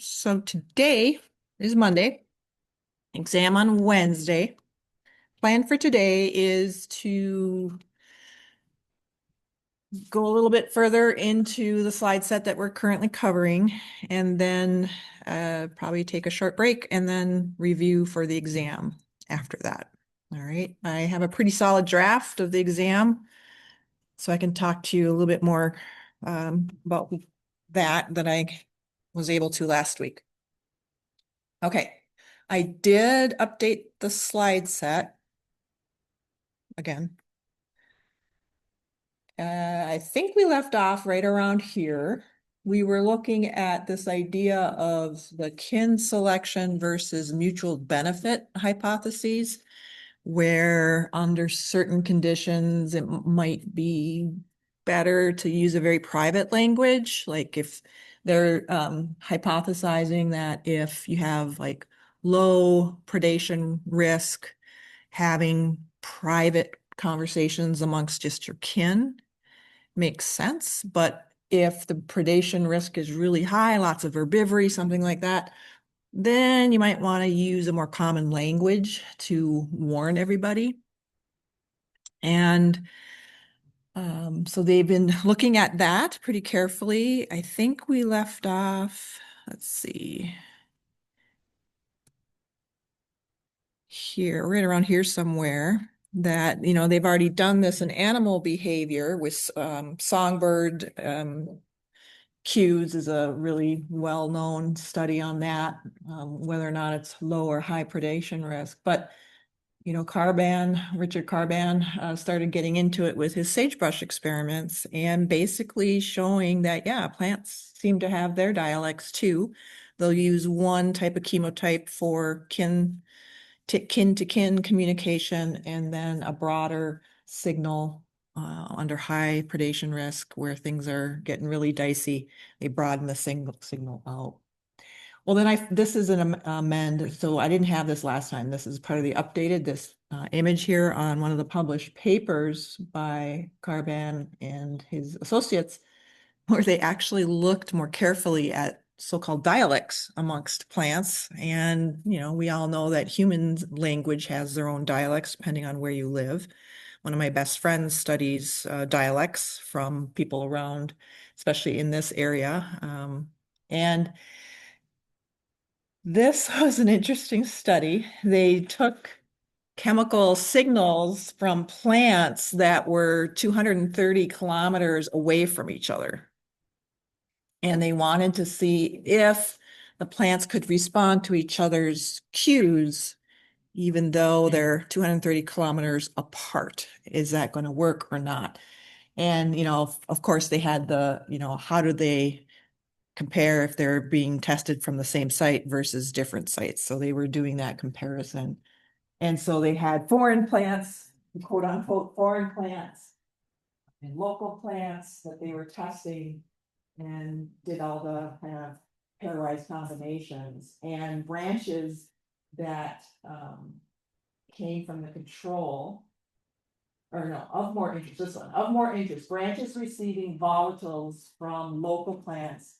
So today is Monday, exam on Wednesday. Plan for today is to go a little bit further into the slide set that we're currently covering, and then probably take a short break and then review for the exam after that. All right, I have a pretty solid draft of the exam, so I can talk to you a little bit more about that I was able to last week. Okay, I did update the slide set again. I think we left off right around here. We were looking at this idea of the kin selection versus mutual benefit hypotheses, where under certain conditions it might be better to use a very private language. Like if they're hypothesizing that if you have like low predation risk, having private conversations amongst just your kin makes sense. But if the predation risk is really high, lots of herbivory, something like that, then you might want to use a more common language to warn everybody. And so they've been looking at that pretty carefully. I think we left off, let's see, here, right around here somewhere, that, they've already done this in animal behavior with songbird cues is a really well-known study on that, whether or not it's low or high predation risk. But Richard Carban, started getting into it with his sagebrush experiments and basically showing that, yeah, plants seem to have their dialects too. They'll use one type of chemotype for kin to kin communication, and then a broader signal under high predation risk where things are getting really dicey. They broaden the signal out. Well, then this is an amend, so I didn't have this last time. This is part of the updated, this image here on one of the published papers by Carban and his associates, where they actually looked more carefully at so-called dialects amongst plants. And, we all know that human language has their own dialects depending on where you live. One of my best friends studies dialects from people around, especially in this area. And this was an interesting study. They took chemical signals from plants that were 230 kilometers away from each other. And they wanted to see if the plants could respond to each other's cues, even though they're 230 kilometers apart. Is that going to work or not? And, of course, they had how do they compare if they're being tested from the same site versus different sites? So they were doing that comparison. And so they had foreign plants, quote unquote, foreign plants and local plants that they were testing, and did all the kind of pairwise combinations, and branches that came from the control, or no, of more interest, this one, of more interest, branches receiving volatiles from local plants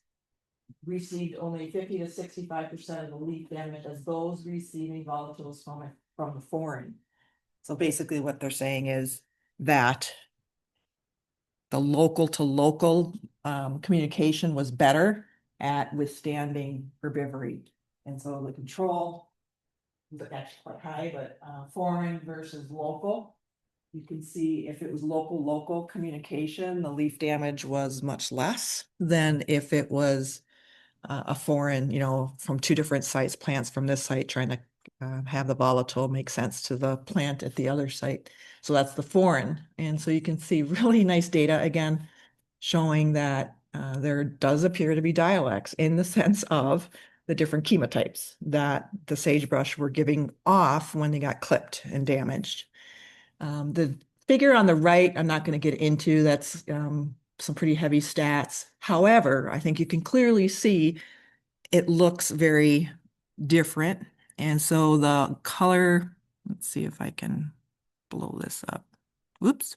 received only 50 to 65% of the leaf damage as those receiving volatiles from the foreign. So basically what they're saying is that the local to local communication was better at withstanding herbivory. And so the control was actually quite high, but foreign versus local, you can see if it was local communication, the leaf damage was much less than if it was a foreign, from two different sites, plants from this site trying to have the volatile make sense to the plant at the other site. So that's the foreign. And so you can see really nice data again, showing that there does appear to be dialects in the sense of the different chemotypes that the sagebrush were giving off when they got clipped and damaged. The figure on the right, I'm not going to get into, that's some pretty heavy stats. However, I think you can clearly see it looks very different. And so the color, let's see if I can blow this up. Whoops.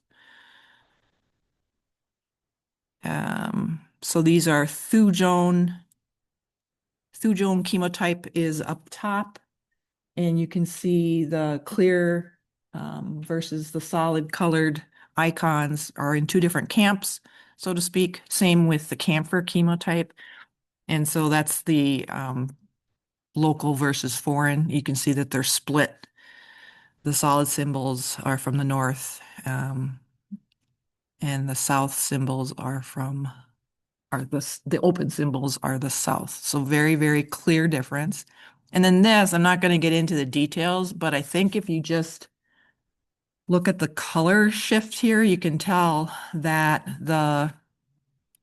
So these are thujone Thujone chemotype is up top, and you can see the clear versus the solid colored icons are in two different camps, so to speak. Same with the camphor chemotype. And so that's the local versus foreign. You can see that they're split. The solid symbols are from the north, and the south symbols are the open symbols are the south. So very, very clear difference. And then this, I'm not going to get into the details, but I think if you just look at the color shift here, you can tell that the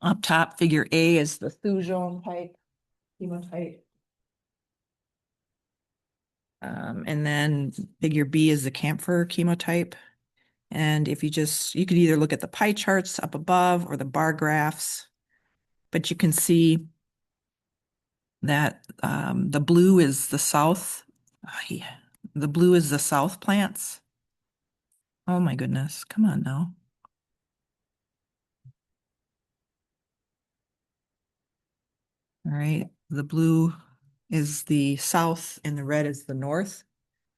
up top figure A is the Thujone type, chemotype. And then figure B is the camphor chemotype. And if you could either look at the pie charts up above or the bar graphs, but you can see that the blue is the south. Yeah. The blue is the south plants. Oh my goodness, come on now. All right, the blue is the south and the red is the north.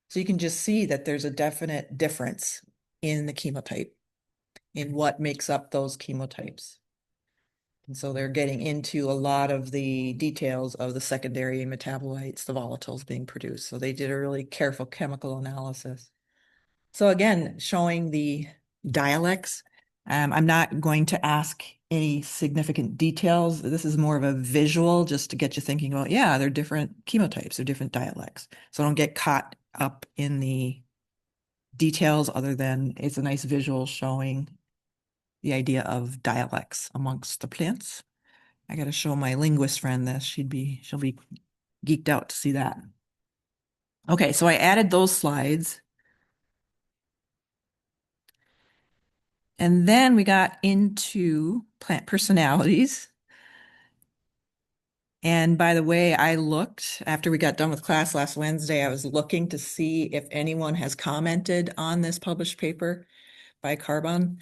So you can just see that there's a definite difference in the chemotype, in what makes up those chemotypes. And so they're getting into a lot of the details of the secondary metabolites, the volatiles being produced. So they did a really careful chemical analysis. So again, showing the dialects. I'm not going to ask any significant details. This is more of a visual just to get you thinking about, yeah, they're different chemotypes, they're different dialects. So don't get caught up in the details other than it's a nice visual showing the idea of dialects amongst the plants. I got to show my linguist friend this. She'll be geeked out to see that. Okay, so I added those slides. And then we got into plant personalities. And by the way, I looked after we got done with class last Wednesday, I was looking to see if anyone has commented on this published paper by Carbon,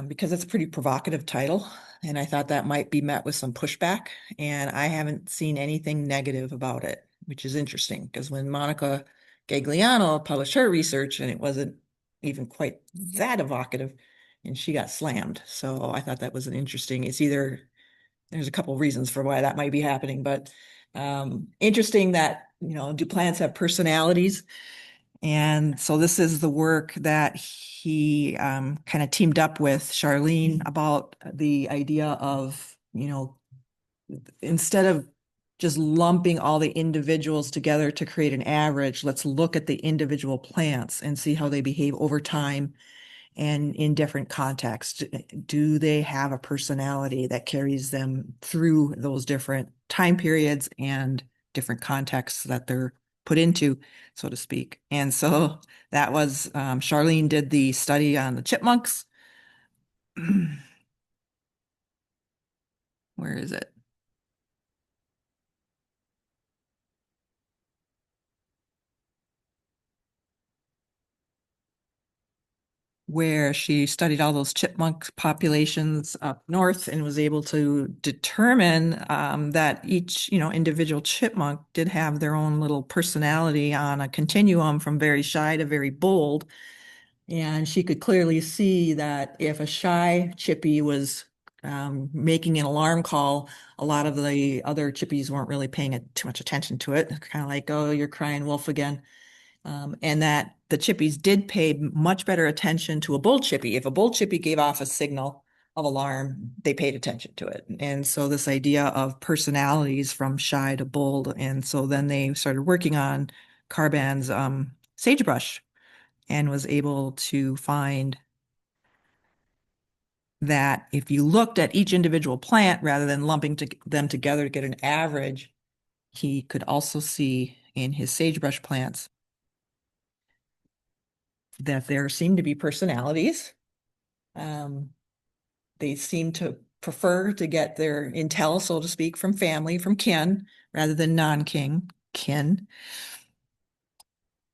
because it's a pretty provocative title. And I thought that might be met with some pushback. And I haven't seen anything negative about it, which is interesting because when Monica Gagliano published her research and it wasn't even quite that evocative, and she got slammed. So I thought that was an interesting, there's a couple of reasons for why that might be happening, but interesting that, do plants have personalities? And so this is the work that he kind of teamed up with Charlene about the idea of, instead of just lumping all the individuals together to create an average, let's look at the individual plants and see how they behave over time and in different contexts. Do they have a personality that carries them through those different time periods and different contexts that they're put into, so to speak? And so that was, Charlene did the study on the chipmunks. Where is it? Where she studied all those chipmunk populations up north and was able to determine that each, individual chipmunk did have their own little personality on a continuum from very shy to very bold. And she could clearly see that if a shy chippy was making an alarm call, a lot of the other chippies weren't really paying too much attention to it. Kind of like, oh, you're crying wolf again. And that the chippies did pay much better attention to a bull chippy. If a bull chippy gave off a signal of alarm, they paid attention to it. And so this idea of personalities from shy to bold. And so then they started working on Carbon's sagebrush and was able to find that if you looked at each individual plant rather than lumping them together to get an average, he could also see in his sagebrush plants that there seem to be personalities. They seem to prefer to get their intel, so to speak, from family, from kin, rather than kin.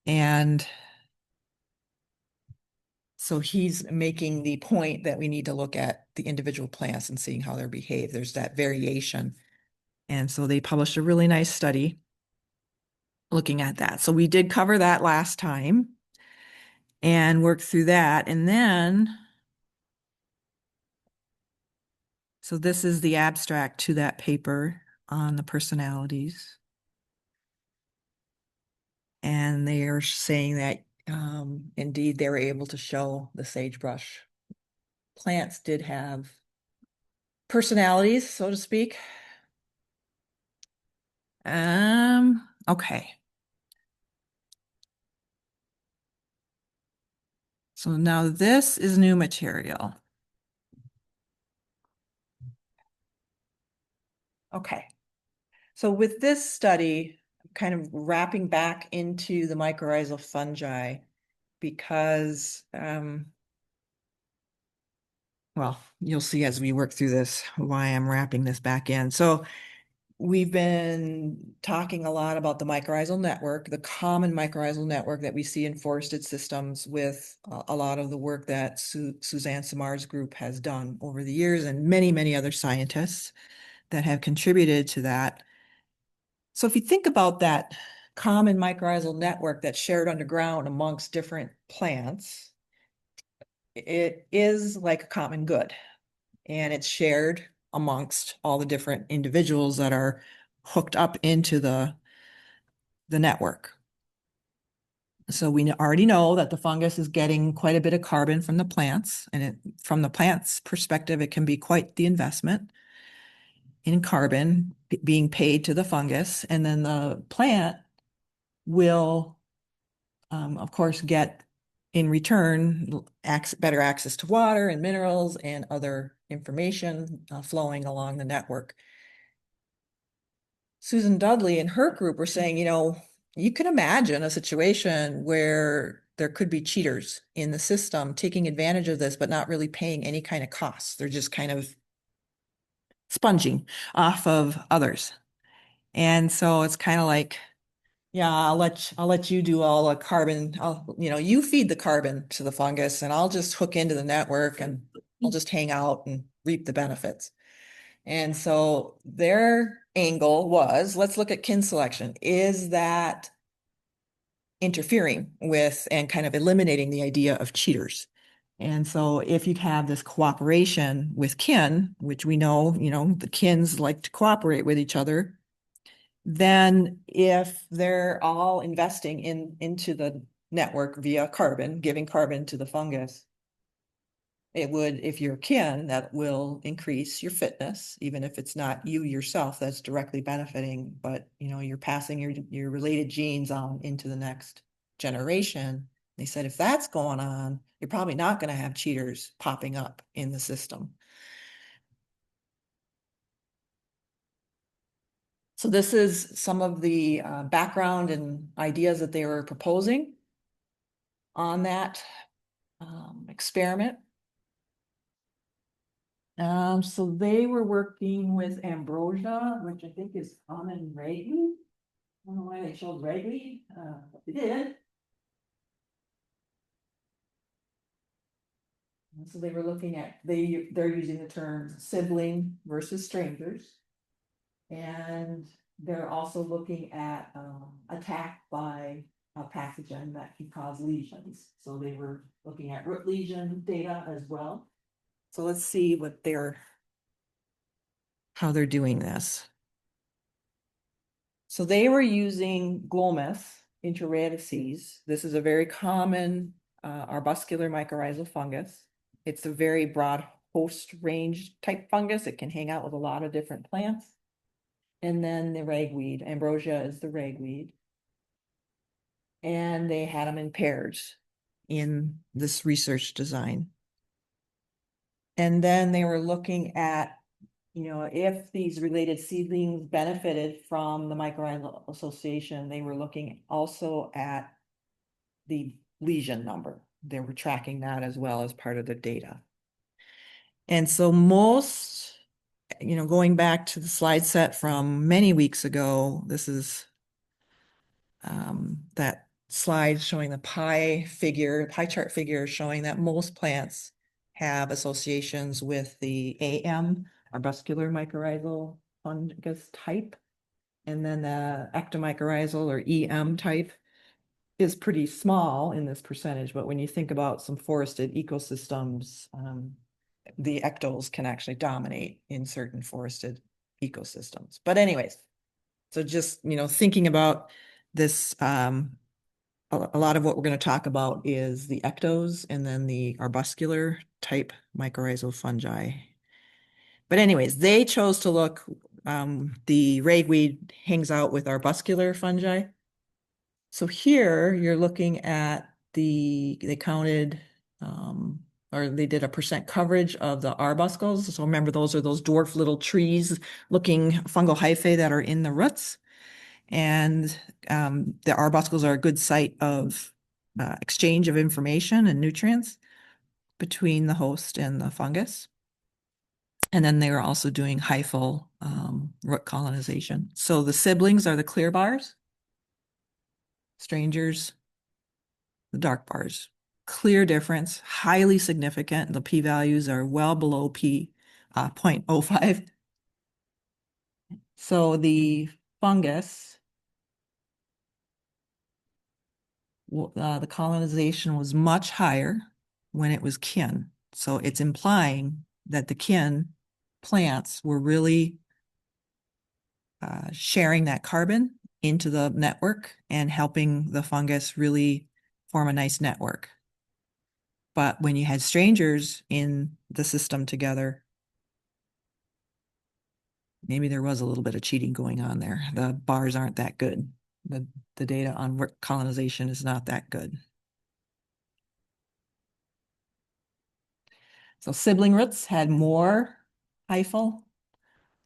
And so he's making the point that we need to look at the individual plants and seeing how they behave. There's that variation And so they published a really nice study looking at that. So we did cover that last time and work through that. And then, so this is the abstract to that paper on the personalities. And they are saying that indeed they were able to show the sagebrush plants did have personalities, so to speak. Okay. So now this is new material. Okay. So with this study, kind of wrapping back into the mycorrhizal fungi because, well, you'll see as we work through this why I'm wrapping this back in. So we've been talking a lot about the mycorrhizal network, the common mycorrhizal network that we see in forested systems with a lot of the work that Suzanne Samar's group has done over the years and many, many other scientists that have contributed to that. So if you think about that common mycorrhizal network that's shared underground amongst different plants, it is like a common good, and it's shared amongst all the different individuals that are hooked up into the network. So we already know that the fungus is getting quite a bit of carbon from the plants, and from the plant's perspective, it can be quite the investment in carbon being paid to the fungus, and then the plant will, of course, get in return better access to water and minerals and other information flowing along the network. Susan Dudley and her group were saying, you can imagine a situation where there could be cheaters in the system taking advantage of this, but not really paying any kind of costs. They're just kind of sponging off of others. And so it's kind of like, yeah, I'll let you do all the carbon. You feed the carbon to the fungus and I'll just hook into the network and I'll just hang out and reap the benefits. And so their angle was, let's look at kin selection. Is that interfering with and kind of eliminating the idea of cheaters? And so if you have this cooperation with kin, which we know, the kins like to cooperate with each other, then if they're all investing into the network via carbon, giving carbon to the fungus, it would, if you're kin, that will increase your fitness, even if it's not you yourself that's directly benefiting, but you're passing your related genes on into the next generation. They said if that's going on, you're probably not going to have cheaters popping up in the system. So this is some of the background and ideas that they were proposing on that experiment. So they were working with ambrosia, which I think is common ragweed. I don't know why they showed ragweed, but they did. And so they were looking at, they're using the terms sibling versus strangers. And they're also looking at attack by a pathogen that can cause lesions. So they were looking at root lesion data as well. So let's see how they're doing this. So they were using Glomus intraradices. This is a very common arbuscular mycorrhizal fungus. It's a very broad host range type fungus. It can hang out with a lot of different plants. And then the ragweed, ambrosia is the ragweed. And they had them in pairs in this research design. And then they were looking at, if these related seedlings benefited from the mycorrhizal association, they were looking also at the lesion number. They were tracking that as well as part of the data. And so going back to the slide set from many weeks ago, this is that slide showing the pie chart figure showing that most plants have associations with the AM, arbuscular mycorrhizal fungus type. And then the ectomycorrhizal or EM type is pretty small in this percentage, but when you think about some forested ecosystems, the ectos can actually dominate in certain forested ecosystems. But anyways, so just, thinking about this, a lot of what we're going to talk about is the ectos and then the arbuscular type mycorrhizal fungi. But anyways, they chose to look, the ragweed hangs out with arbuscular fungi. So here you're looking at they counted, or they did a percent coverage of the arbuscles. So remember, those are those dwarf little trees looking fungal hyphae that are in the roots. And the arbuscles are a good site of exchange of information and nutrients between the host and the fungus. And then they are also doing hyphal root colonization. So the siblings are the clear bars, strangers, the dark bars. Clear difference, highly significant. The p-values are well below 0.05. So the fungus, the colonization was much higher when it was kin. So it's implying that the kin plants were really sharing that carbon into the network and helping the fungus really form a nice network. But when you had strangers in the system together, maybe there was a little bit of cheating going on there. The bars aren't that good. The data on colonization is not that good. So sibling roots had more hyphal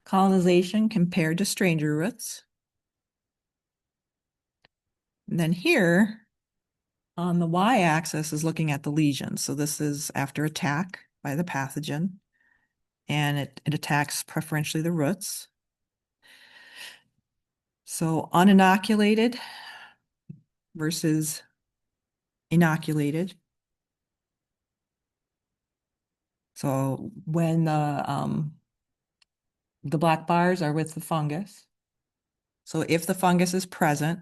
colonization compared to stranger roots. And then here on the y-axis is looking at the lesion. So this is after attack by the pathogen, and it attacks preferentially the roots. So uninoculated versus inoculated. So when the black bars are with the fungus. So if the fungus is present,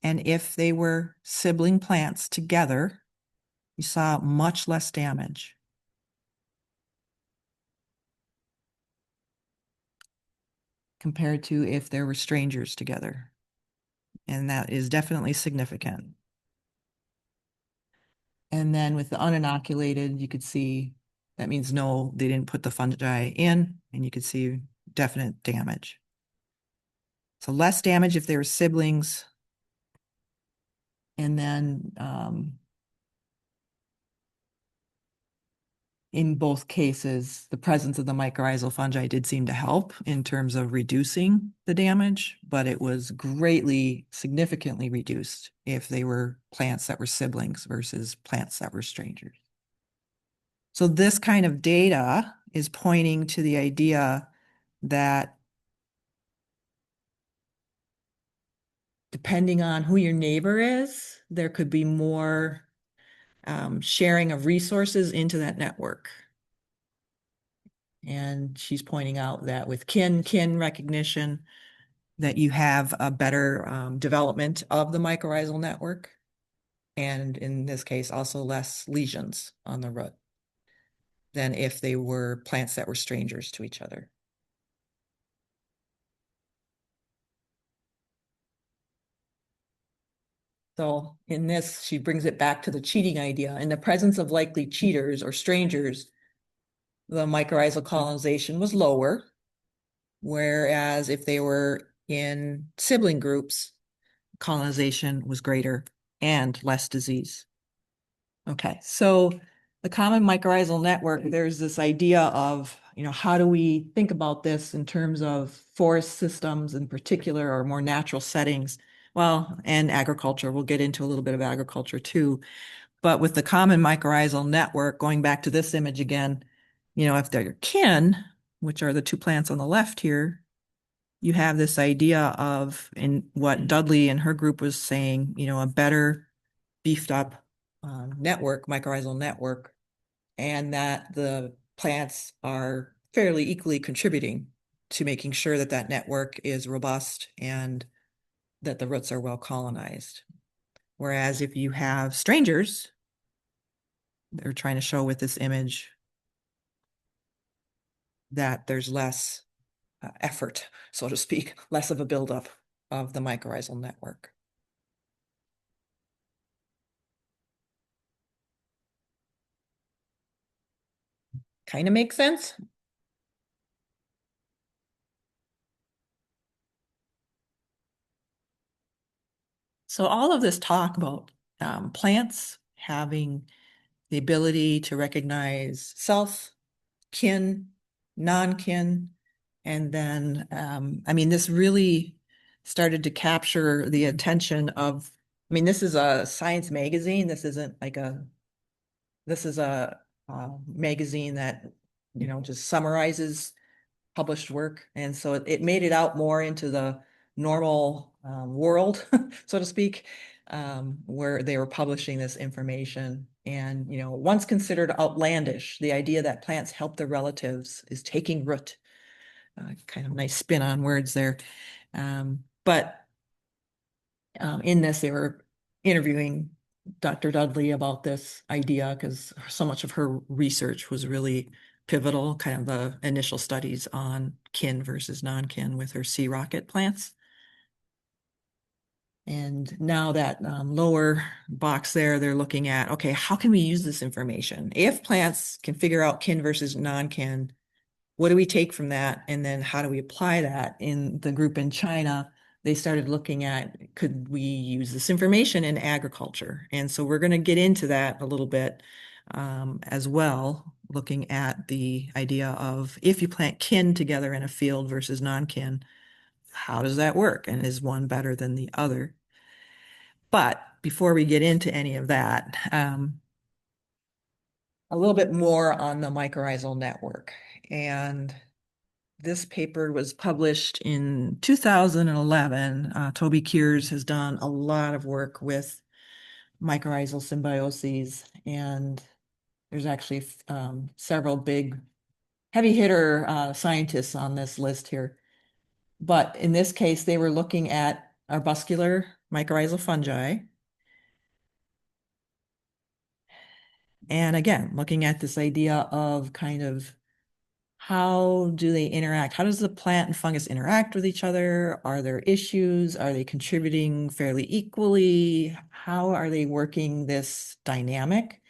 and if they were sibling plants together, you saw much less damage. Compared to if there were strangers together. And that is definitely significant. And then with the uninoculated, you could see that means no, they didn't put the fungi in, and you could see definite damage. So less damage if they were siblings. And then in both cases, the presence of the mycorrhizal fungi did seem to help in terms of reducing the damage, but it was greatly, significantly reduced if they were plants that were siblings versus plants that were strangers. So this kind of data is pointing to the idea that depending on who your neighbor is, there could be more sharing of resources into that network. And she's pointing out that with kin recognition, that you have a better development of the mycorrhizal network. And in this case, also less lesions on the root than if they were plants that were strangers to each other. So in this, she brings it back to the cheating idea. In the presence of likely cheaters or strangers, the mycorrhizal colonization was lower, whereas if they were in sibling groups, colonization was greater and less disease. Okay, so the common mycorrhizal network, there's this idea of, how do we think about this in terms of forest systems in particular, or more natural settings? Well, and agriculture, we'll get into a little bit of agriculture too. But with the common mycorrhizal network, going back to this image again, if they're your kin, which are the two plants on the left here, you have this idea of, in what Dudley and her group was saying, a better beefed up network, mycorrhizal network, and that the plants are fairly equally contributing to making sure that that network is robust and that the roots are well colonized. Whereas if you have strangers, they're trying to show with this image that there's less effort, so to speak, less of a buildup of the mycorrhizal network. Kind of makes sense. So all of this talk about plants having the ability to recognize self, kin, non-kin, and then, I mean, this really started to capture the attention of, I mean, this is a science magazine. This isn't like this is a magazine that, just summarizes published work. And so it made it out more into the normal world, so to speak, where they were publishing this information. And, once considered outlandish, the idea that plants help their relatives is taking root. Kind of nice spin on words there. But in this, they were interviewing Dr. Dudley about this idea because so much of her research was really pivotal, kind of the initial studies on kin versus non-kin with her sea rocket plants. And now that lower box there, they're looking at, okay, how can we use this information? If plants can figure out kin versus non-kin, what do we take from that? And then how do we apply that? In the group in China, they started looking at, could we use this information in agriculture? And so we're going to get into that a little bit as well, looking at the idea of if you plant kin together in a field versus non-kin, how does that work? And is one better than the other? But before we get into any of that, a little bit more on the mycorrhizal network. And this paper was published in 2011. Toby Kears has done a lot of work with mycorrhizal symbioses, and there's actually several big heavy hitter scientists on this list here. But in this case, they were looking at arbuscular mycorrhizal fungi. And again, looking at this idea of kind of how do they interact? How does the plant and fungus interact with each other? Are there issues? Are they contributing fairly equally? How are they working this dynamic?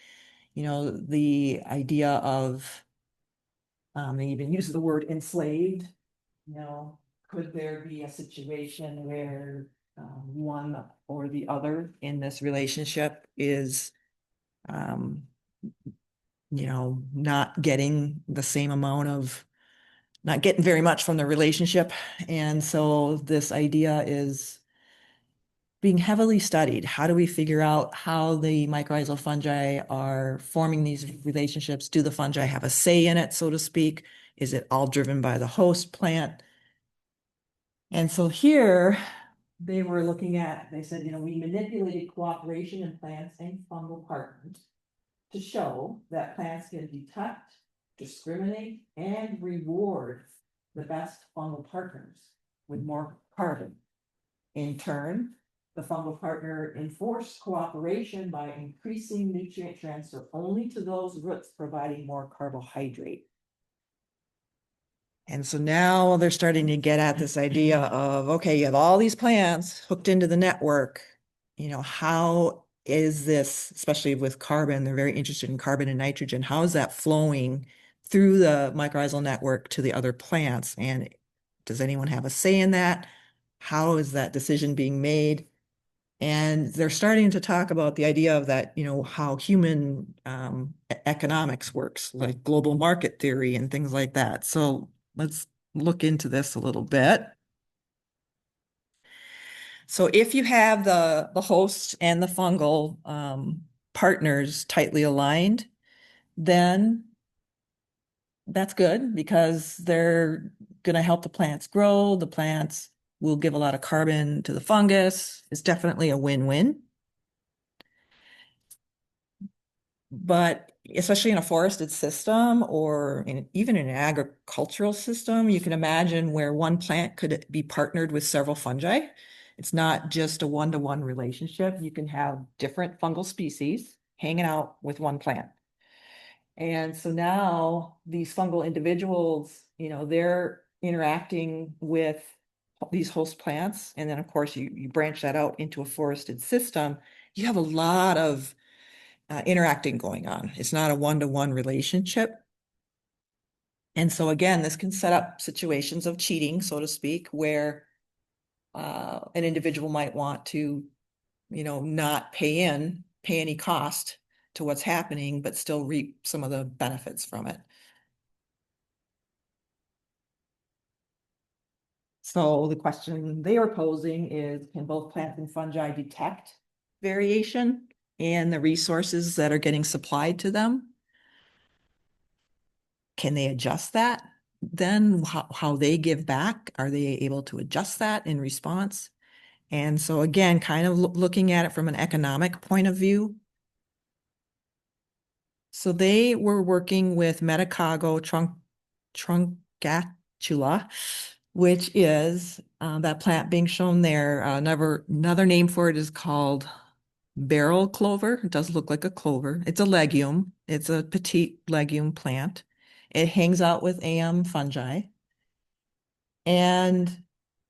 The idea of, they even use the word enslaved. Could there be a situation where one or the other in this relationship is, um, not getting the same amount of not getting very much from the relationship. And so this idea is being heavily studied. How do we figure out how the mycorrhizal fungi are forming these relationships? Do the fungi have a say in it, so to speak? Is it all driven by the host plant? And so here they were looking at, they said, we manipulated cooperation in plants and fungal partners to show that plants can detect, discriminate, and reward the best fungal partners with more carbon. In turn, the fungal partner enforced cooperation by increasing nutrient transfer only to those roots providing more carbohydrate. And so now they're starting to get at this idea of, okay, you have all these plants hooked into the network. How is this, especially with carbon, they're very interested in carbon and nitrogen. How is that flowing through the mycorrhizal network to the other plants? And does anyone have a say in that? How is that decision being made? And they're starting to talk about the idea of that, how human economics works, like global market theory and things like that. So let's look into this a little bit. So if you have the host and the fungal partners tightly aligned, then that's good because they're going to help the plants grow. The plants will give a lot of carbon to the fungus. It's definitely a win-win. But especially in a forested system or even in an agricultural system, you can imagine where one plant could be partnered with several fungi. It's not just a one-to-one relationship. You can have different fungal species hanging out with one plant. And so now these fungal individuals, they're interacting with these host plants. And then, of course, you branch that out into a forested system. You have a lot of interacting going on. It's not a one-to-one relationship. And so again, this can set up situations of cheating, so to speak, where an individual might want to, not pay any cost to what's happening, but still reap some of the benefits from it. So the question they are posing is, can both plants and fungi detect variation in the resources that are getting supplied to them? Can they adjust that? Then how they give back, are they able to adjust that in response? And so again, kind of looking at it from an economic point of view. So they were working with Medicago truncatula, which is that plant being shown there. Another name for it is called barrel clover. It does look like a clover. It's a legume. It's a petite legume plant. It hangs out with AM fungi. And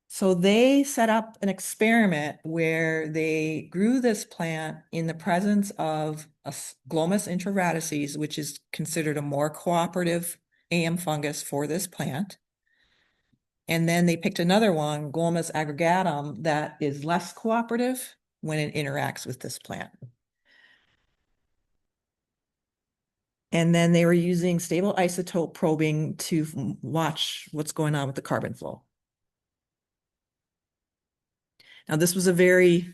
so they set up an experiment where they grew this plant in the presence of a Glomus intraradices, which is considered a more cooperative AM fungus for this plant. And then they picked another one, Glomus aggregatum, that is less cooperative when it interacts with this plant. And then they were using stable isotope probing to watch what's going on with the carbon flow. Now, this was this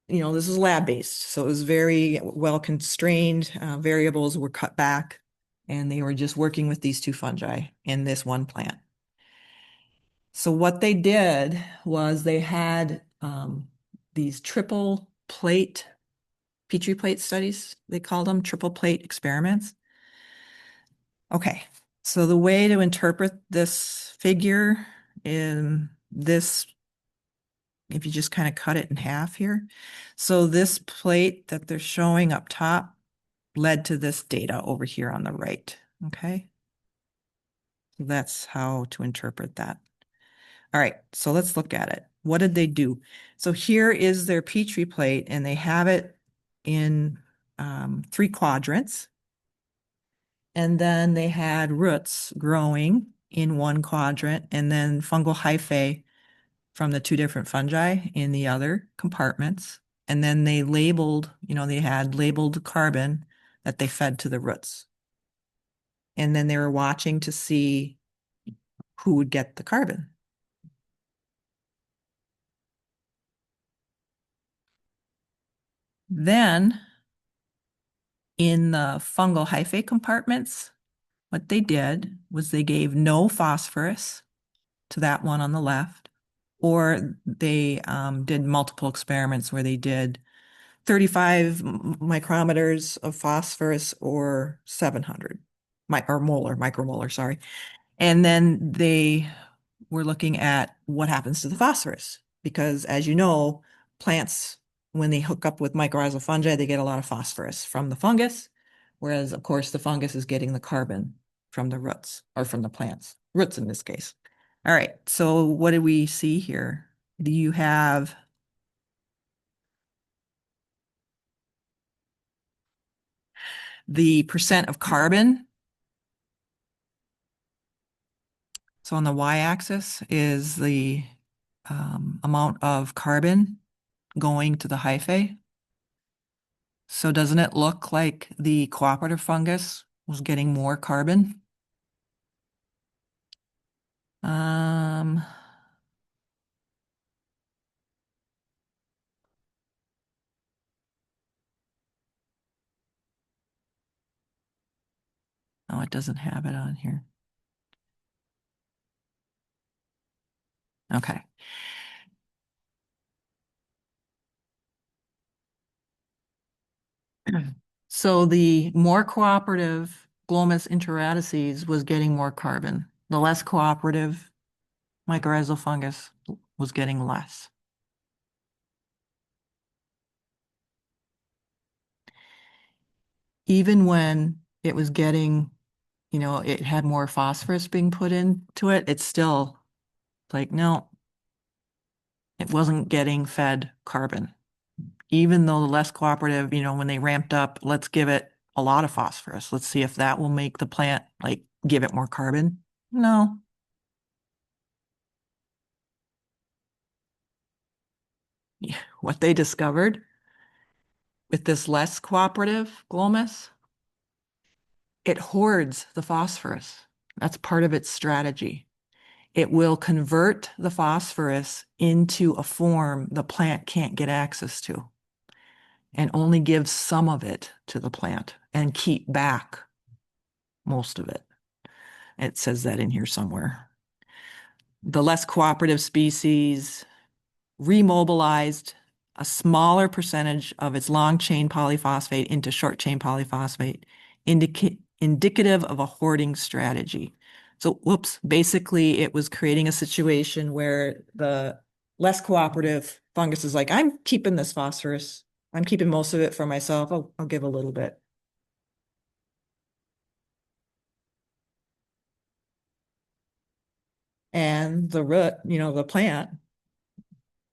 is lab-based, so it was very well constrained. Variables were cut back, and they were just working with these two fungi in this one plant. So what they did was they had these triple plate, Petri plate studies, they called them triple plate experiments. Okay, so the way to interpret this figure in this, if you just kind of cut it in half here. So this plate that they're showing up top led to this data over here on the right. Okay. So that's how to interpret that. All right, so let's look at it. What did they do? So here is their Petri plate, and they have it in 3 quadrants. And then they had roots growing in 1 quadrant, and then fungal hyphae from the 2 different fungi in the other compartments. And then they labeled, they had labeled carbon that they fed to the roots. And then they were watching to see who would get the carbon. Then in the fungal hyphae compartments, what they did was they gave no phosphorus to that one on the left, or they did multiple experiments where they did 35 micrometers of phosphorus or 700 micromolar, sorry. And then they were looking at what happens to the phosphorus, because as you know, plants, when they hook up with mycorrhizal fungi, they get a lot of phosphorus from the fungus, whereas of course the fungus is getting the carbon from the roots, or from the plants, roots in this case. All right, so what do we see here? Do you have the percent of carbon? So on the y-axis is the amount of carbon going to the hyphae. So doesn't it look like the cooperative fungus was getting more carbon? Um, oh, it doesn't have it on here. Okay. So the more cooperative Glomus interradices was getting more carbon. The less cooperative mycorrhizal fungus was getting less. Even when it was getting, it had more phosphorus being put into it, it's still like, no, it wasn't getting fed carbon. Even though the less cooperative, when they ramped up, let's give it a lot of phosphorus. Let's see if that will make the plant like give it more carbon. No. What they discovered with this less cooperative glomus, it hoards the phosphorus. That's part of its strategy. It will convert the phosphorus into a form the plant can't get access to and only give some of it to the plant and keep back most of it. It says that in here somewhere. The less cooperative species remobilized a smaller percentage of its long chain polyphosphate into short chain polyphosphate, indicative of a hoarding strategy. So, whoops, basically it was creating a situation where the less cooperative fungus is like, I'm keeping this phosphorus. I'm keeping most of it for myself. I'll give a little bit. And the root, the plant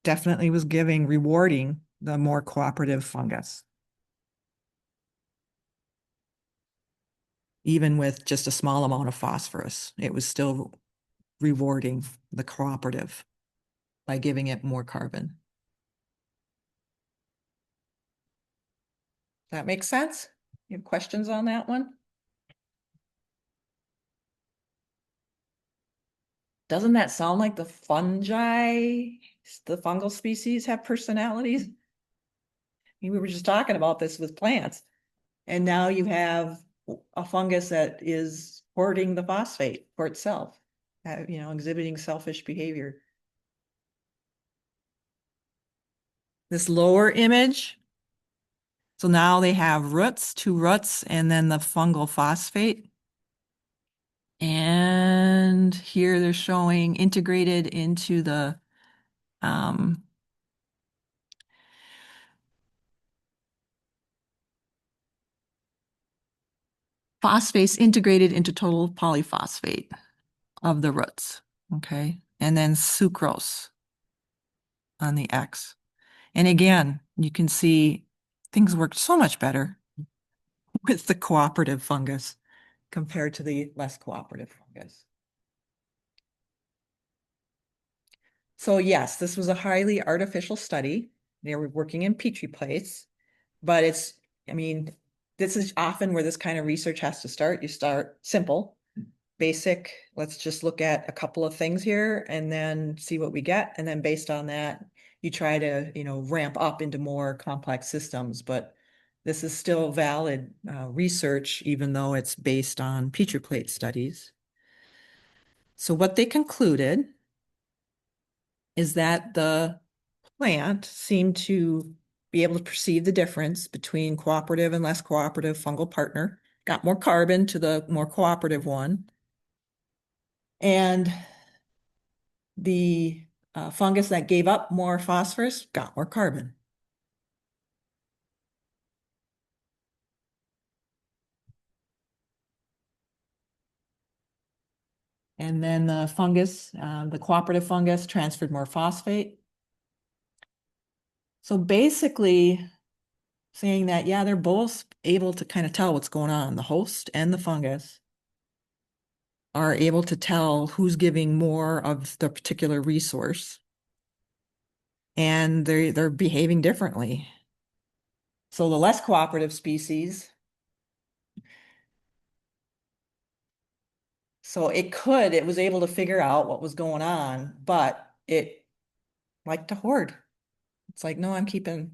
definitely was rewarding the more cooperative fungus, even with just a small amount of phosphorus. It was still rewarding the cooperative by giving it more carbon. That makes sense? You have questions on that one? Doesn't that sound like the fungi, the fungal species have personalities? I mean, we were just talking about this with plants, and now you have a fungus that is hoarding the phosphate for itself, exhibiting selfish behavior. This lower image, so now they have roots, two roots, and then the fungal phosphate. And here they're showing integrated into the phosphates integrated into total polyphosphate of the roots. Okay. And then sucrose on the X. And again, you can see things worked so much better with the cooperative fungus compared to the less cooperative fungus. So yes, this was a highly artificial study. They were working in Petri plates, but I mean, this is often where this kind of research has to start. You start simple, basic. Let's just look at a couple of things here and then see what we get. And then based on that, you try to, ramp up into more complex systems. But this is still valid research, even though it's based on Petri plate studies. So what they concluded is that the plant seemed to be able to perceive the difference between cooperative and less cooperative fungal partner, got more carbon to the more cooperative one. And the fungus that gave up more phosphorus got more carbon. And then the cooperative fungus transferred more phosphate. So basically saying that, yeah, they're both able to kind of tell what's going on. The host and the fungus are able to tell who's giving more of the particular resource, and they're behaving differently. So the less cooperative species, so it was able to figure out what was going on, but it liked to hoard. It's like, no, I'm keeping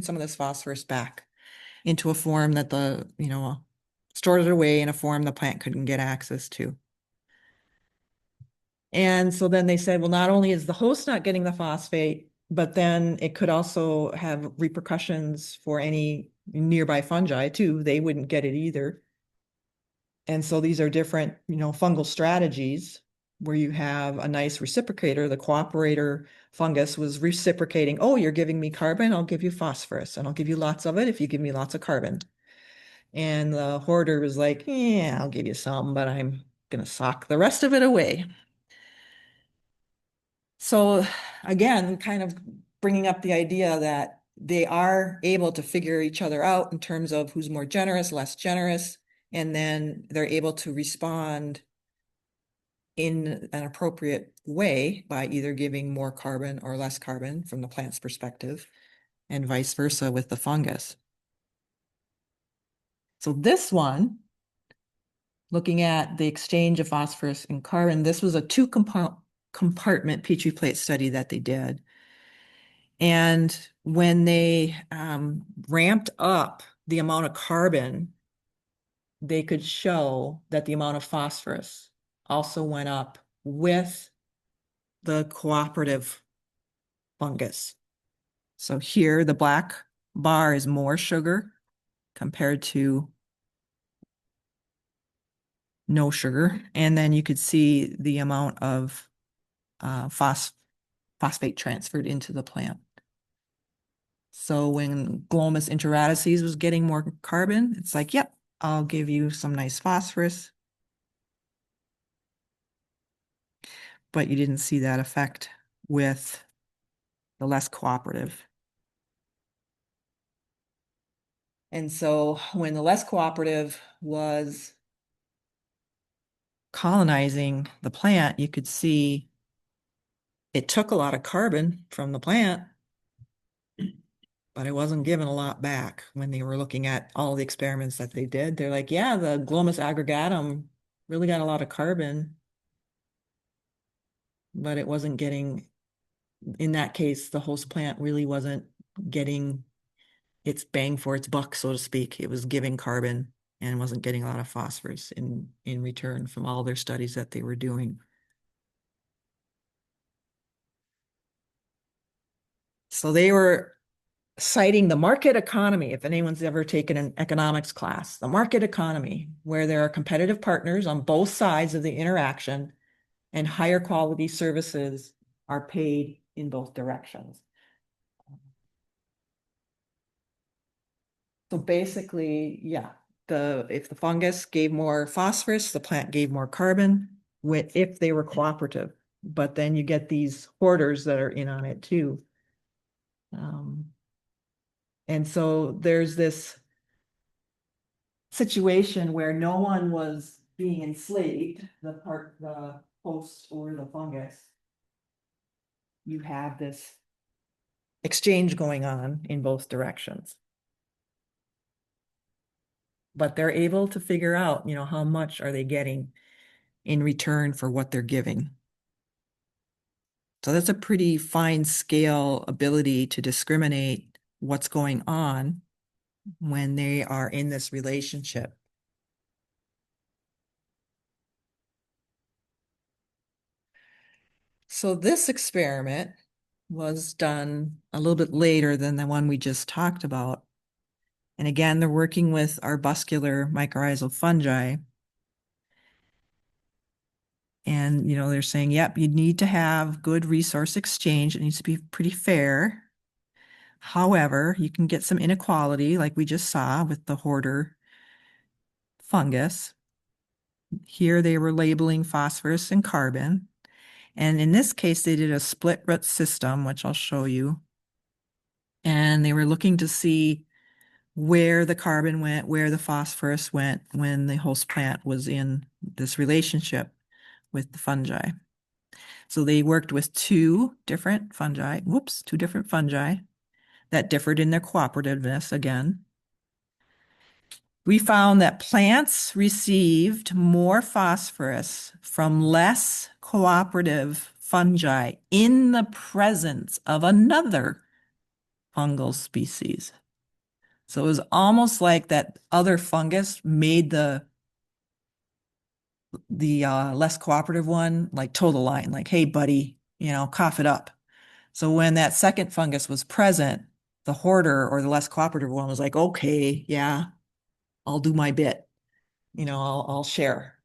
some of this phosphorus back into a form that stored it away in a form the plant couldn't get access to. And so then they said, well, not only is the host not getting the phosphate, but then it could also have repercussions for any nearby fungi too. They wouldn't get it either. And so these are different, fungal strategies where you have a nice reciprocator. The cooperator fungus was reciprocating. Oh, you're giving me carbon, I'll give you phosphorus, and I'll give you lots of it if you give me lots of carbon. And the hoarder was like, yeah, I'll give you some, but I'm going to sock the rest of it away. So again, kind of bringing up the idea that they are able to figure each other out in terms of who's more generous, less generous, and then they're able to respond in an appropriate way by either giving more carbon or less carbon from the plant's perspective, and vice versa with the fungus. So this one, looking at the exchange of phosphorus and carbon, this was a two-compartment Petri plate study that they did. And when they ramped up the amount of carbon, they could show that the amount of phosphorus also went up with the cooperative fungus. So here, the black bar is more sugar compared to no sugar. And then you could see the amount of phosphate transferred into the plant. So when Glomus intraradices was getting more carbon, it's like, yep, I'll give you some nice phosphorus. But you didn't see that effect with the less cooperative. And so when the less cooperative was colonizing the plant, you could see it took a lot of carbon from the plant, but it wasn't giving a lot back. When they were looking at all the experiments that they did, they're like, yeah, the Glomus aggregatum really got a lot of carbon, but it wasn't getting, in that case, the host plant really wasn't getting its bang for its buck, so to speak. It was giving carbon and wasn't getting a lot of phosphorus in return from all their studies that they were doing. So they were citing the market economy. If anyone's ever taken an economics class, the market economy, where there are competitive partners on both sides of the interaction and higher quality services are paid in both directions. So basically, yeah, if the fungus gave more phosphorus, the plant gave more carbon if they were cooperative. But then you get these hoarders that are in on it too. And so there's this situation where no one was being enslaved, the host or the fungus. You have this exchange going on in both directions. But they're able to figure out, how much are they getting in return for what they're giving. So that's a pretty fine scale ability to discriminate what's going on when they are in this relationship. So this experiment was done a little bit later than the one we just talked about. And again, they're working with arbuscular mycorrhizal fungi. And, they're saying, yep, you need to have good resource exchange. It needs to be pretty fair. However, you can get some inequality like we just saw with the hoarder fungus. Here they were labeling phosphorus and carbon. And in this case, they did a split root system, which I'll show you. And they were looking to see where the carbon went, where the phosphorus went when the host plant was in this relationship with the fungi. So they worked with two different fungi that differed in their cooperativeness again. We found that plants received more phosphorus from less cooperative fungi in the presence of another fungal species. So it was almost like that other fungus made the less cooperative one like toe the line, like, hey, buddy, cough it up. So when that second fungus was present, the hoarder or the less cooperative one was like, okay, yeah, I'll do my bit. I'll share.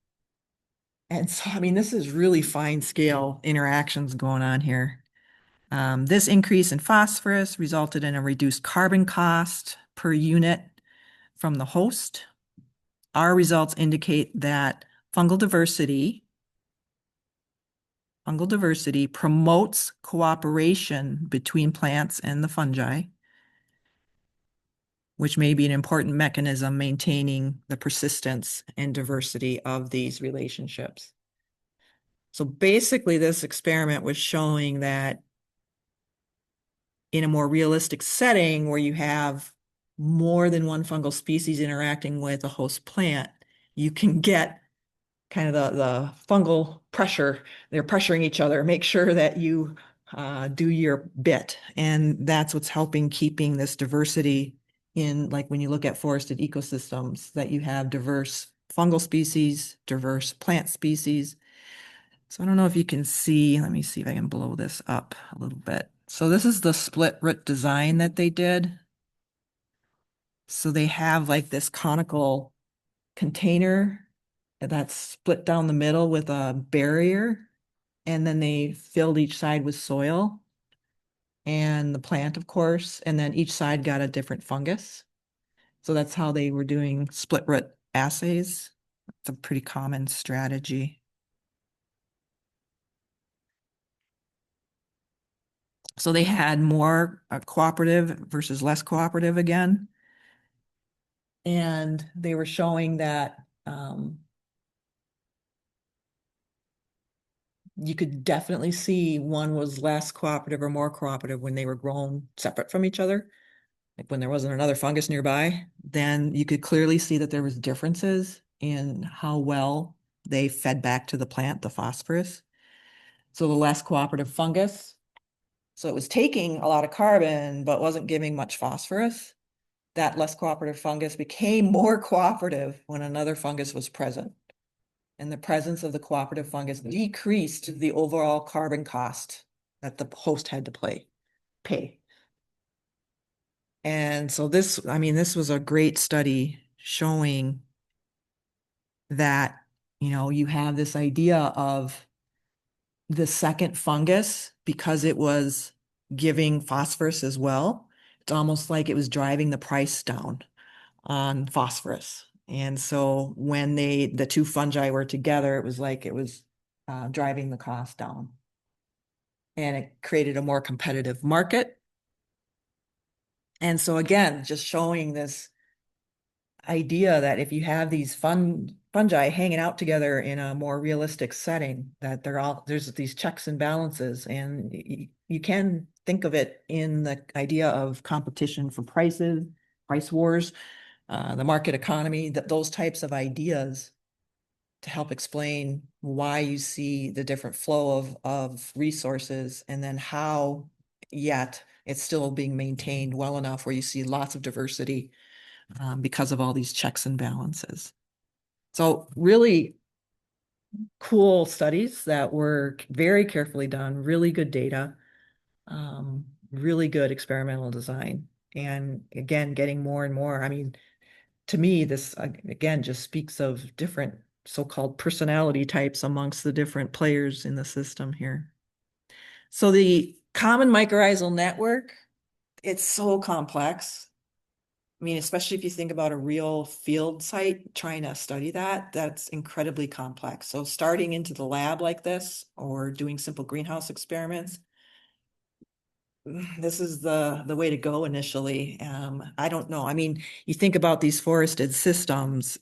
And so, I mean, this is really fine scale interactions going on here. This increase in phosphorus resulted in a reduced carbon cost per unit from the host. Our results indicate that fungal diversity promotes cooperation between plants and the fungi, which may be an important mechanism maintaining the persistence and diversity of these relationships. So basically, this experiment was showing that in a more realistic setting where you have more than one fungal species interacting with a host plant, you can get kind of the fungal pressure. They're pressuring each other, make sure that you do your bit. And that's what's helping keeping this diversity in, like when you look at forested ecosystems, that you have diverse fungal species, diverse plant species. So I don't know if you can see, let me see if I can blow this up a little bit. So this is the split root design that they did. So they have like this conical container that's split down the middle with a barrier, and then they filled each side with soil and the plant, of course, and then each side got a different fungus. So that's how they were doing split root assays. It's a pretty common strategy. So they had more cooperative versus less cooperative again. And they were showing that you could definitely see one was less cooperative or more cooperative when they were grown separate from each other. Like when there wasn't another fungus nearby, then you could clearly see that there was differences in how well they fed back to the plant the phosphorus. So the less cooperative fungus, so it was taking a lot of carbon, but wasn't giving much phosphorus. That less cooperative fungus became more cooperative when another fungus was present. And the presence of the cooperative fungus decreased the overall carbon cost that the host had to pay. And so this, I mean, this was a great study showing that, you have this idea of the second fungus because it was giving phosphorus as well. It's almost like it was driving the price down on phosphorus. And so when the two fungi were together, it was like it was driving the cost down. And it created a more competitive market. And so again, just showing this idea that if you have these fungi hanging out together in a more realistic setting, that there's these checks and balances, and you can think of it in the idea of competition for prices, price wars, the market economy, those types of ideas to help explain why you see the different flow of resources and then how yet it's still being maintained well enough where you see lots of diversity because of all these checks and balances. So really cool studies that were very carefully done, really good data, really good experimental design. And again, getting more and more. I mean, to me, this again just speaks of different so-called personality types amongst the different players in the system here. So the common mycorrhizal network, it's so complex. I mean, especially if you think about a real field site, trying to study that, that's incredibly complex. So starting into the lab like this or doing simple greenhouse experiments, this is the way to go initially. I don't know. I mean, you think about these forested systems,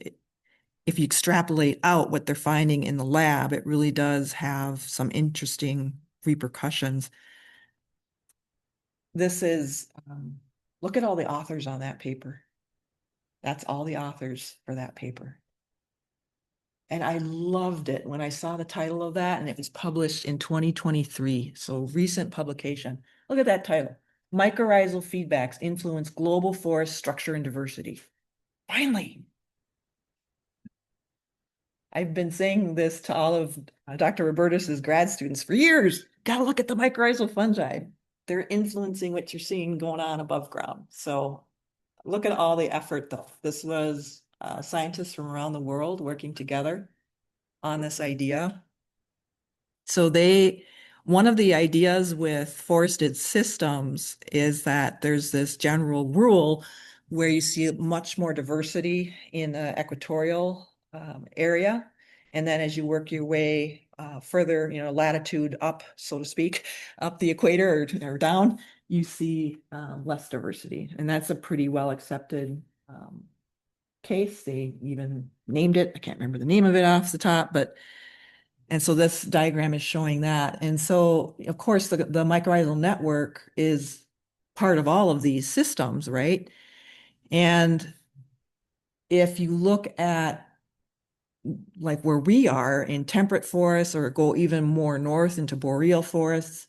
if you extrapolate out what they're finding in the lab, it really does have some interesting repercussions. This is, look at all the authors on that paper. That's all the authors for that paper. And I loved it when I saw the title of that, and it was published in 2023. So recent publication. Look at that title. Mycorrhizal feedbacks influence global forest structure and diversity. Finally. I've been saying this to all of Dr. Robertus's grad students for years. Got to look at the mycorrhizal fungi. they're influencing what you're seeing going on above ground. So look at all the effort though. This was scientists from around the world working together on this idea. So one of the ideas with forested systems is that there's this general rule where you see much more diversity in the equatorial area. And then as you work your way further, latitude up, so to speak, up the equator or down, you see less diversity. And that's a pretty well accepted case. They even named it. I can't remember the name of it off the top, but and so this diagram is showing that. And so, of course, the mycorrhizal network is part of all of these systems, right? And if you look at like where we are in temperate forests or go even more north into boreal forests,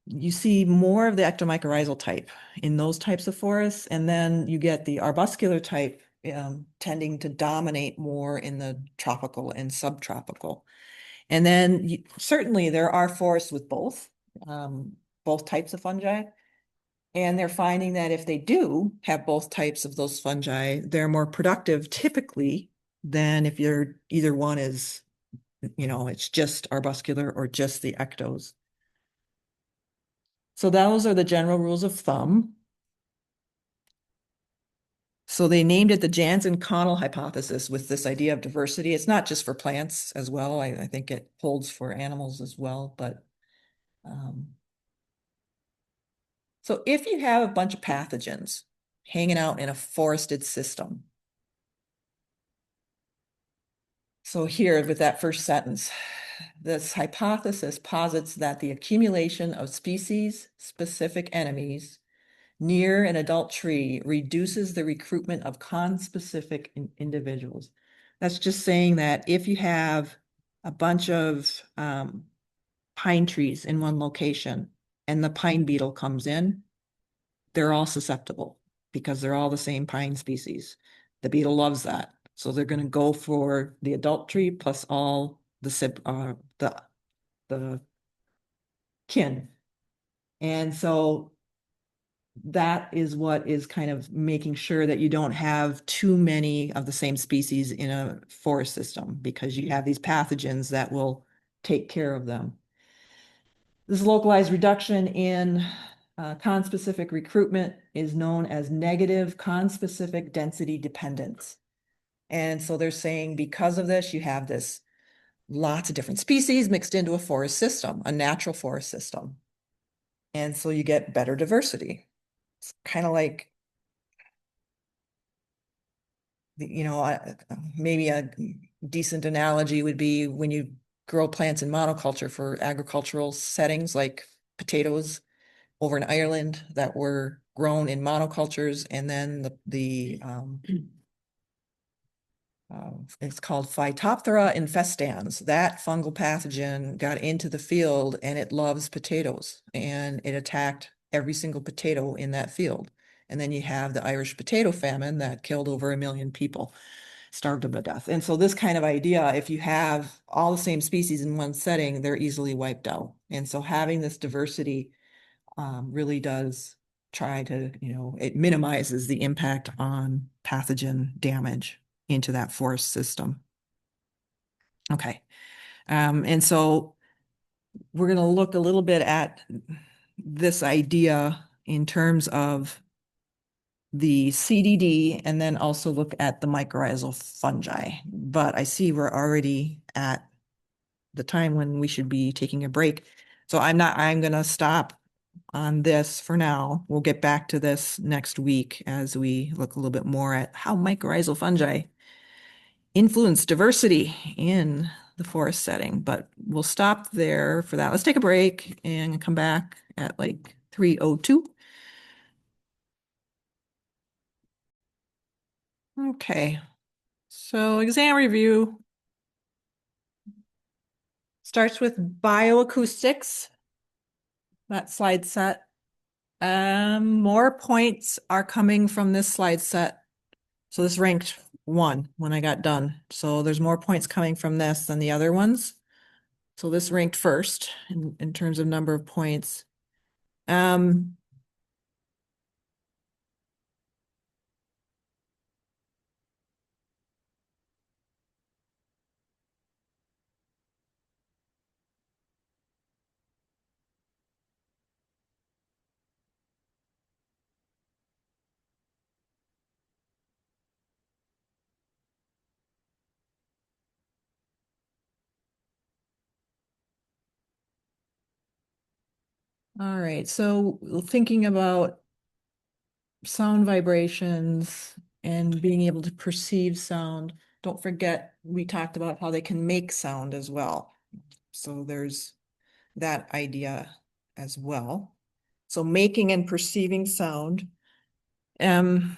you see more of the ectomycorrhizal type in those types of forests. And then you get the arbuscular type tending to dominate more in the tropical and subtropical. And then certainly there are forests with both types of fungi. And they're finding that if they do have both types of those fungi, they're more productive typically than if either one is, it's just arbuscular or just the ectos. So those are the general rules of thumb. So they named it the Jansen-Connell hypothesis with this idea of diversity. It's not just for plants as well. I think it holds for animals as well, but so if you have a bunch of pathogens hanging out in a forested system, so here with that first sentence, this hypothesis posits that the accumulation of species-specific enemies near an adult tree reduces the recruitment of conspecific individuals. That's just saying that if you have a bunch of pine trees in one location and the pine beetle comes in, they're all susceptible because they're all the same pine species. The beetle loves that. So they're going to go for the adult tree plus all the kin. And so that is what is kind of making sure that you don't have too many of the same species in a forest system because you have these pathogens that will take care of them. This localized reduction in conspecific recruitment is known as negative conspecific density dependence. And so they're saying because of this, you have this lots of different species mixed into a forest system, a natural forest system. And so you get better diversity. It's kind of like, maybe a decent analogy would be when you grow plants in monoculture for agricultural settings like potatoes over in Ireland that were grown in monocultures, and then it's called Phytophthora infestans. That fungal pathogen got into the field and it loves potatoes, and it attacked every single potato in that field. And then you have the Irish potato famine that killed over 1 million people, starved them to death. And so this kind of idea, if you have all the same species in one setting, they're easily wiped out. And so having this diversity really does try to, it minimizes the impact on pathogen damage into that forest system. Okay. And so we're going to look a little bit at this idea in terms of the CDD and then also look at the mycorrhizal fungi. But I see we're already at the time when we should be taking a break. So I'm going to stop on this for now. We'll get back to this next week as we look a little bit more at how mycorrhizal fungi influence diversity in the forest setting, but we'll stop there for that. Let's take a break and come back at like 3:02. Okay, so exam review starts with bioacoustics. That slide set. More points are coming from this slide set. So this ranked 1 when I got done. So there's more points coming from this than the other ones. So this ranked first in terms of number of points. Um, all right. So thinking about sound vibrations and being able to perceive sound, don't forget we talked about how they can make sound as well. So there's that idea as well. So making and perceiving sound. Um,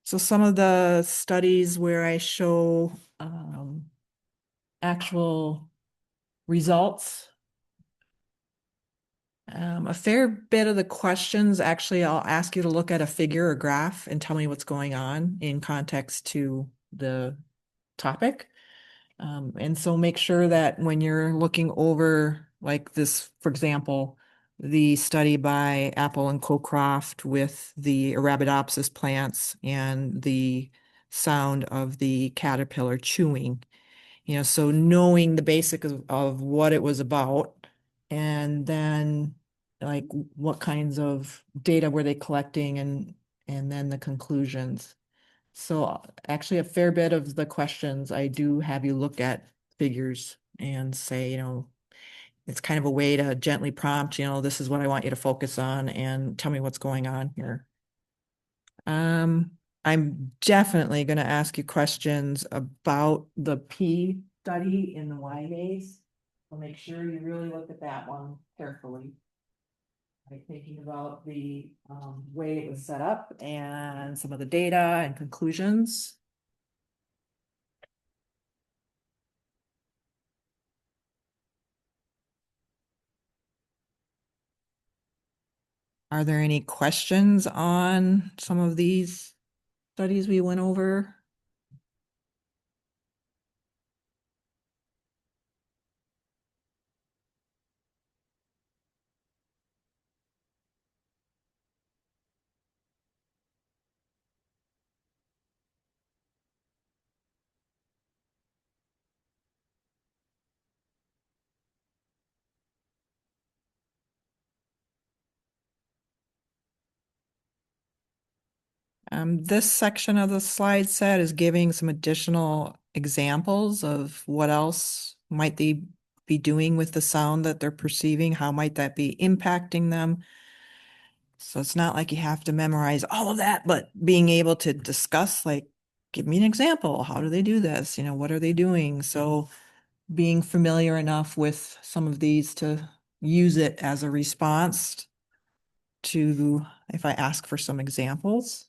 so some of the studies where I show actual results, a fair bit of the questions, actually, I'll ask you to look at a figure or graph and tell me what's going on in context to the topic. And so make sure that when you're looking over like this, for example, the study by Apple and Cocroft with the Arabidopsis plants and the sound of the caterpillar chewing, so knowing the basic of what it was about, and then like what kinds of data were they collecting, and then the conclusions. So actually a fair bit of the questions I do have you look at figures and say, it's kind of a way to gently prompt, this is what I want you to focus on and tell me what's going on here. I'm definitely going to ask you questions about the P study in the Y maze. So make sure you really look at that one carefully. Like thinking about the way it was set up and some of the data and conclusions. Are there any questions on some of these studies we went over? This section of the slide set is giving some additional examples of what else might they be doing with the sound that they're perceiving. How might that be impacting them? So it's not like you have to memorize all of that, but being able to discuss, like, give me an example. How do they do this? What are they doing? So being familiar enough with some of these to use it as a response to if I ask for some examples.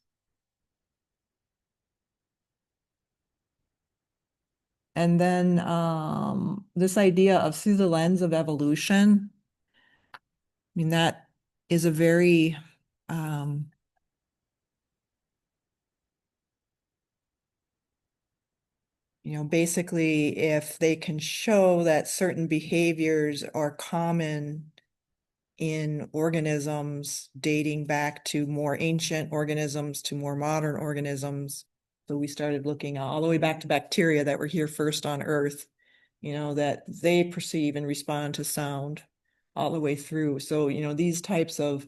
And then this idea of through the lens of evolution, I mean, that is a very um, basically, if they can show that certain behaviors are common in organisms dating back to more ancient organisms to more modern organisms. So we started looking all the way back to bacteria that were here first on Earth, that they perceive and respond to sound all the way through. So, these types of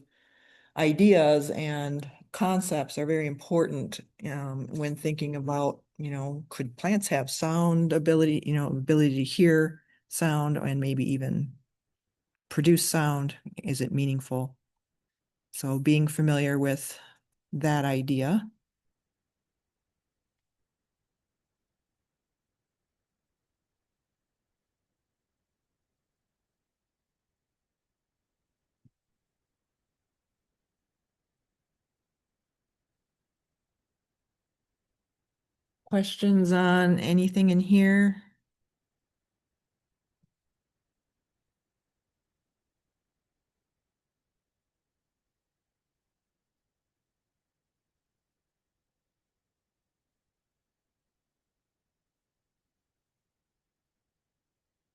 ideas and concepts are very important when thinking about, could plants have sound ability, ability to hear sound and maybe even produce sound? Is it meaningful? So being familiar with that idea. Questions on anything in here?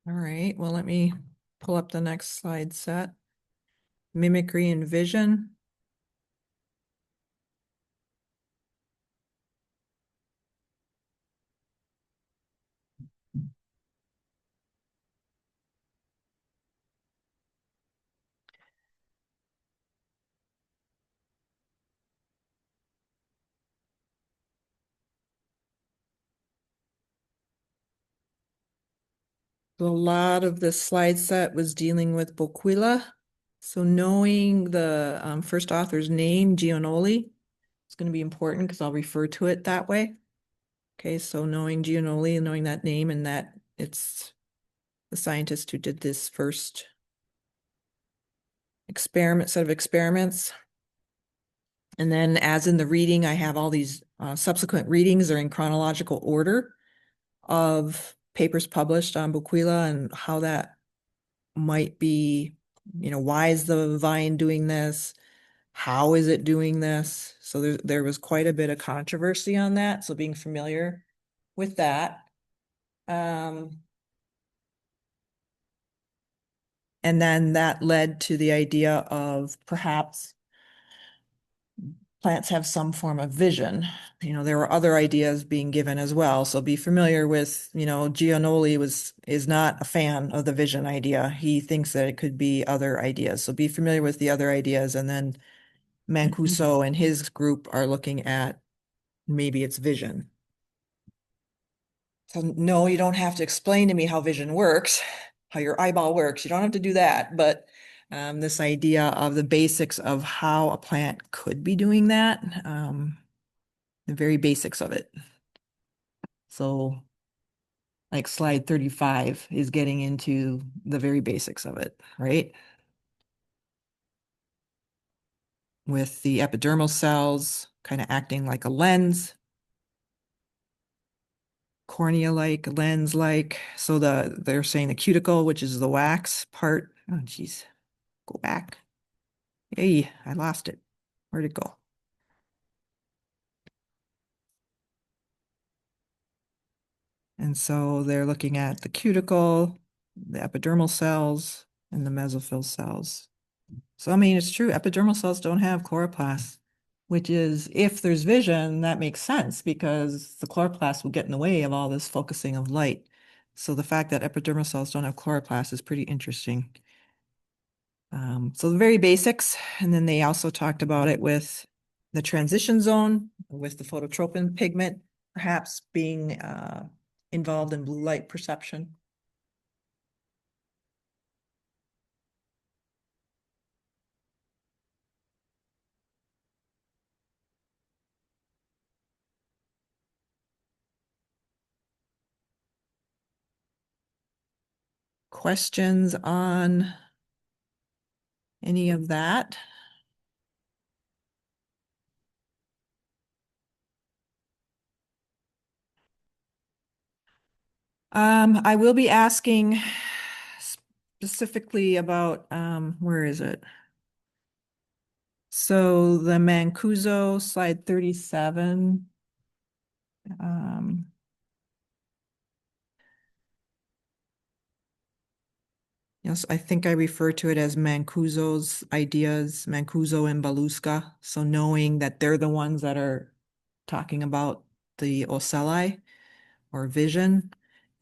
All right, well, let me pull up the next slide set. Mimicry and vision. A lot of this slide set was dealing with Boquilla. So knowing the first author's name, Giannoli, is going to be important because I'll refer to it that way. Okay, so knowing Giannoli and knowing that name and that it's the scientist who did this first set of experiments. And then as in the reading, I have all these subsequent readings are in chronological order of papers published on Boquilla and how that might be, why is the vine doing this? How is it doing this? So there was quite a bit of controversy on that. So being familiar with that. And then that led to the idea of perhaps plants have some form of vision. There were other ideas being given as well. So be familiar with, Giannoli is not a fan of the vision idea. He thinks that it could be other ideas. So be familiar with the other ideas. And then Mancuso and his group are looking at maybe it's vision. So no, you don't have to explain to me how vision works, how your eyeball works. You don't have to do that. But this idea of the basics of how a plant could be doing that, the very basics of it. So like slide 35 is getting into the very basics of it, right? With the epidermal cells kind of acting like a lens, cornea-like, lens-like. So they're saying the cuticle, which is the wax part. Oh, geez, go back. Hey, I lost it. Where'd it go? And so they're looking at the cuticle, the epidermal cells, and the mesophyll cells. So, I mean, it's true, epidermal cells don't have chloroplasts, which is, if there's vision, that makes sense because the chloroplast will get in the way of all this focusing of light. So the fact that epidermal cells don't have chloroplasts is pretty interesting. So the very basics, and then they also talked about it with the transition zone, with the phototropin pigment, perhaps being involved in blue light perception. Questions on any of that? I will be asking specifically about, where is it? So the Mancuso, slide 37. Yes, I think I refer to it as Mancuso's ideas, Mancuso and Baluska. So knowing that they're the ones that are talking about the ocelli or vision,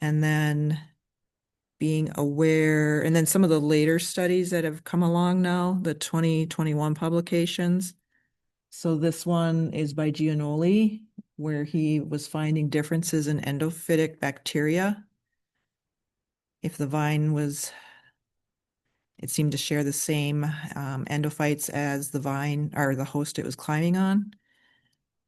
and then being aware, and then some of the later studies that have come along now, the 2021 publications. So this one is by Giannoli, where he was finding differences in endophytic bacteria. If the vine it seemed to share the same endophytes as the vine or the host it was climbing on.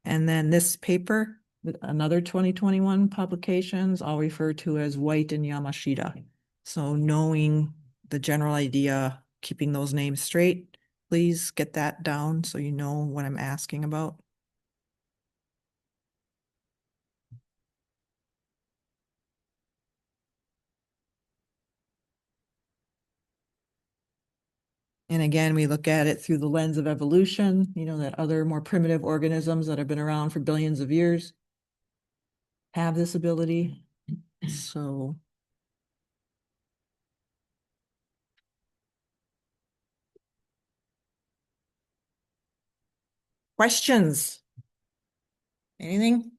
And then this paper, another 2021 publications, I'll refer to as White and Yamashita. So knowing the general idea, keeping those names straight, please get that down so you know what I'm asking about. And again, we look at it through the lens of evolution, that other more primitive organisms that have been around for billions of years have this ability. So Questions? Anything?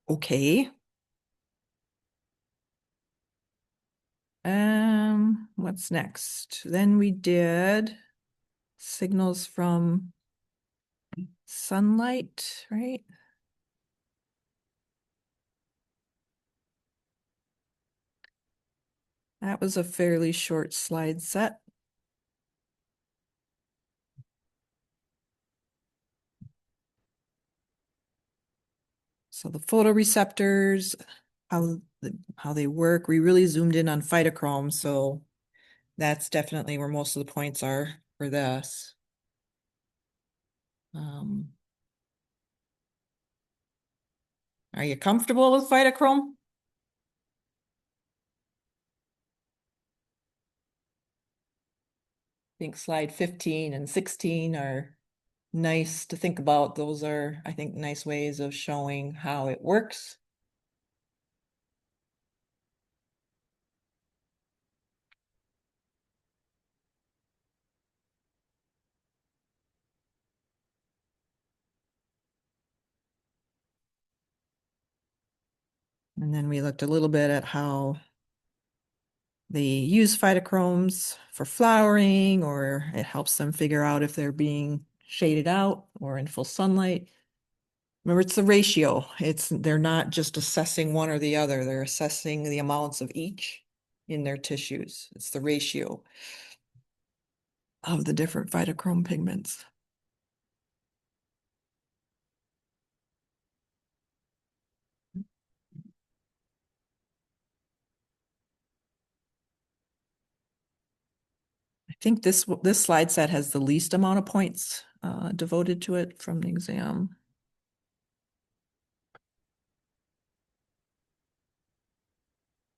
Okay. What's next? Then we did signals from sunlight, right? That was a fairly short slide set. So the photoreceptors, how they work, we really zoomed in on phytochrome, so that's definitely where most of the points are for this. Um, are you comfortable with phytochrome? I think slide 15 and 16 are nice to think about. Those are, I think, nice ways of showing how it works. And then we looked a little bit at how they use phytochromes for flowering, or it helps them figure out if they're being shaded out or in full sunlight. Remember, it's the ratio. They're not just assessing one or the other. They're assessing the amounts of each in their tissues. It's the ratio of the different phytochrome pigments. I think this slide set has the least amount of points devoted to it from the exam.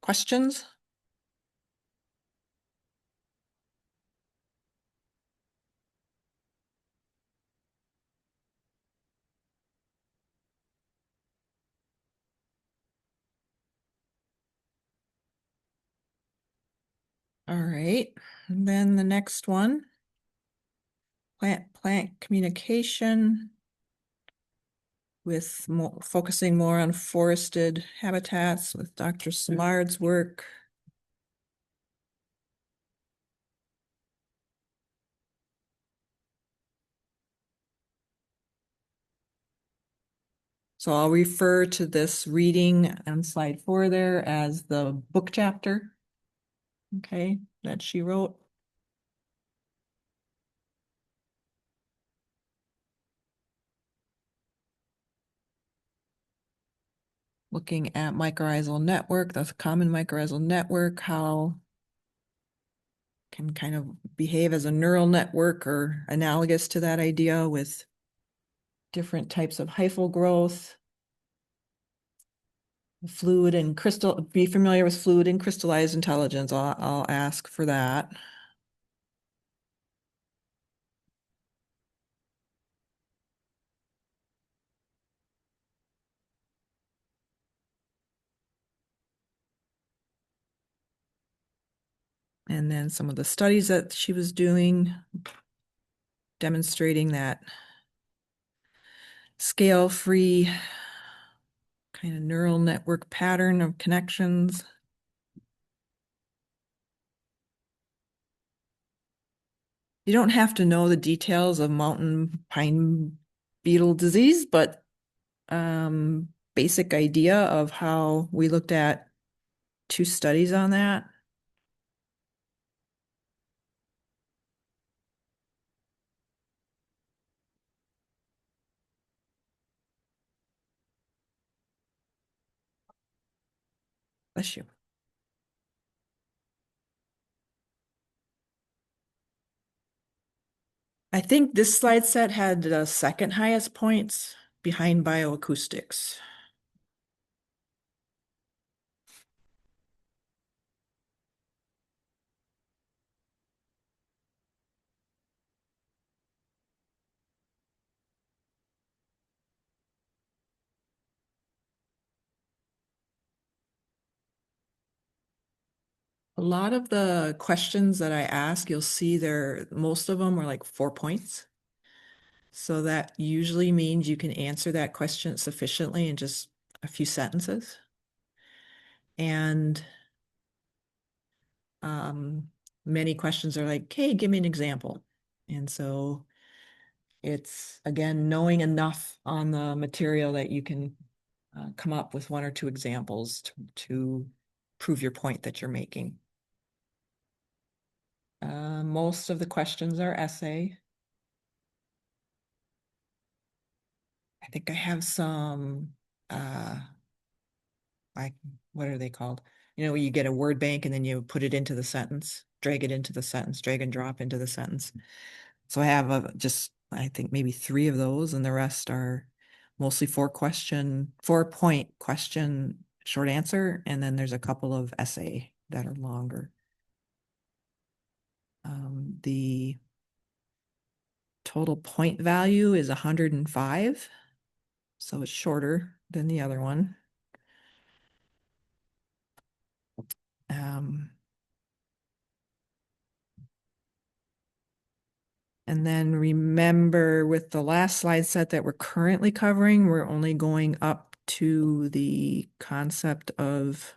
Questions? All right. And then the next one, plant communication with focusing more on forested habitats with Dr. Simard's work. So I'll refer to this reading on slide 4 there as the book chapter, okay, that she wrote. Looking at mycorrhizal network, that's a common mycorrhizal network, how can kind of behave as a neural network or analogous to that idea with different types of hyphal growth. Fluid and crystal, be familiar with fluid and crystallized intelligence. I'll ask for that. And then some of the studies that she was doing, demonstrating that scale-free kind of neural network pattern of connections. You don't have to know the details of mountain pine beetle disease, but basic idea of how we looked at 2 studies on that. Bless you. I think this slide set had the second highest points behind bioacoustics. A lot of the questions that I ask, you'll see most of them are like 4 points. So that usually means you can answer that question sufficiently in just a few sentences. And um, many questions are like, hey, give me an example. And so it's, again, knowing enough on the material that you can come up with one or two examples to prove your point that you're making. Most of the questions are essay. I think I have some, I, what are they called? You know, you get a word bank and then you put it into the sentence, drag it into the sentence, drag and drop into the sentence. So I have just, I think maybe three of those, and the rest are mostly 4 point question, short answer, and then there's a couple of essay that are longer. The total point value is 105, so it's shorter than the other one. And then remember with the last slide set that we're currently covering, we're only going up to the concept of,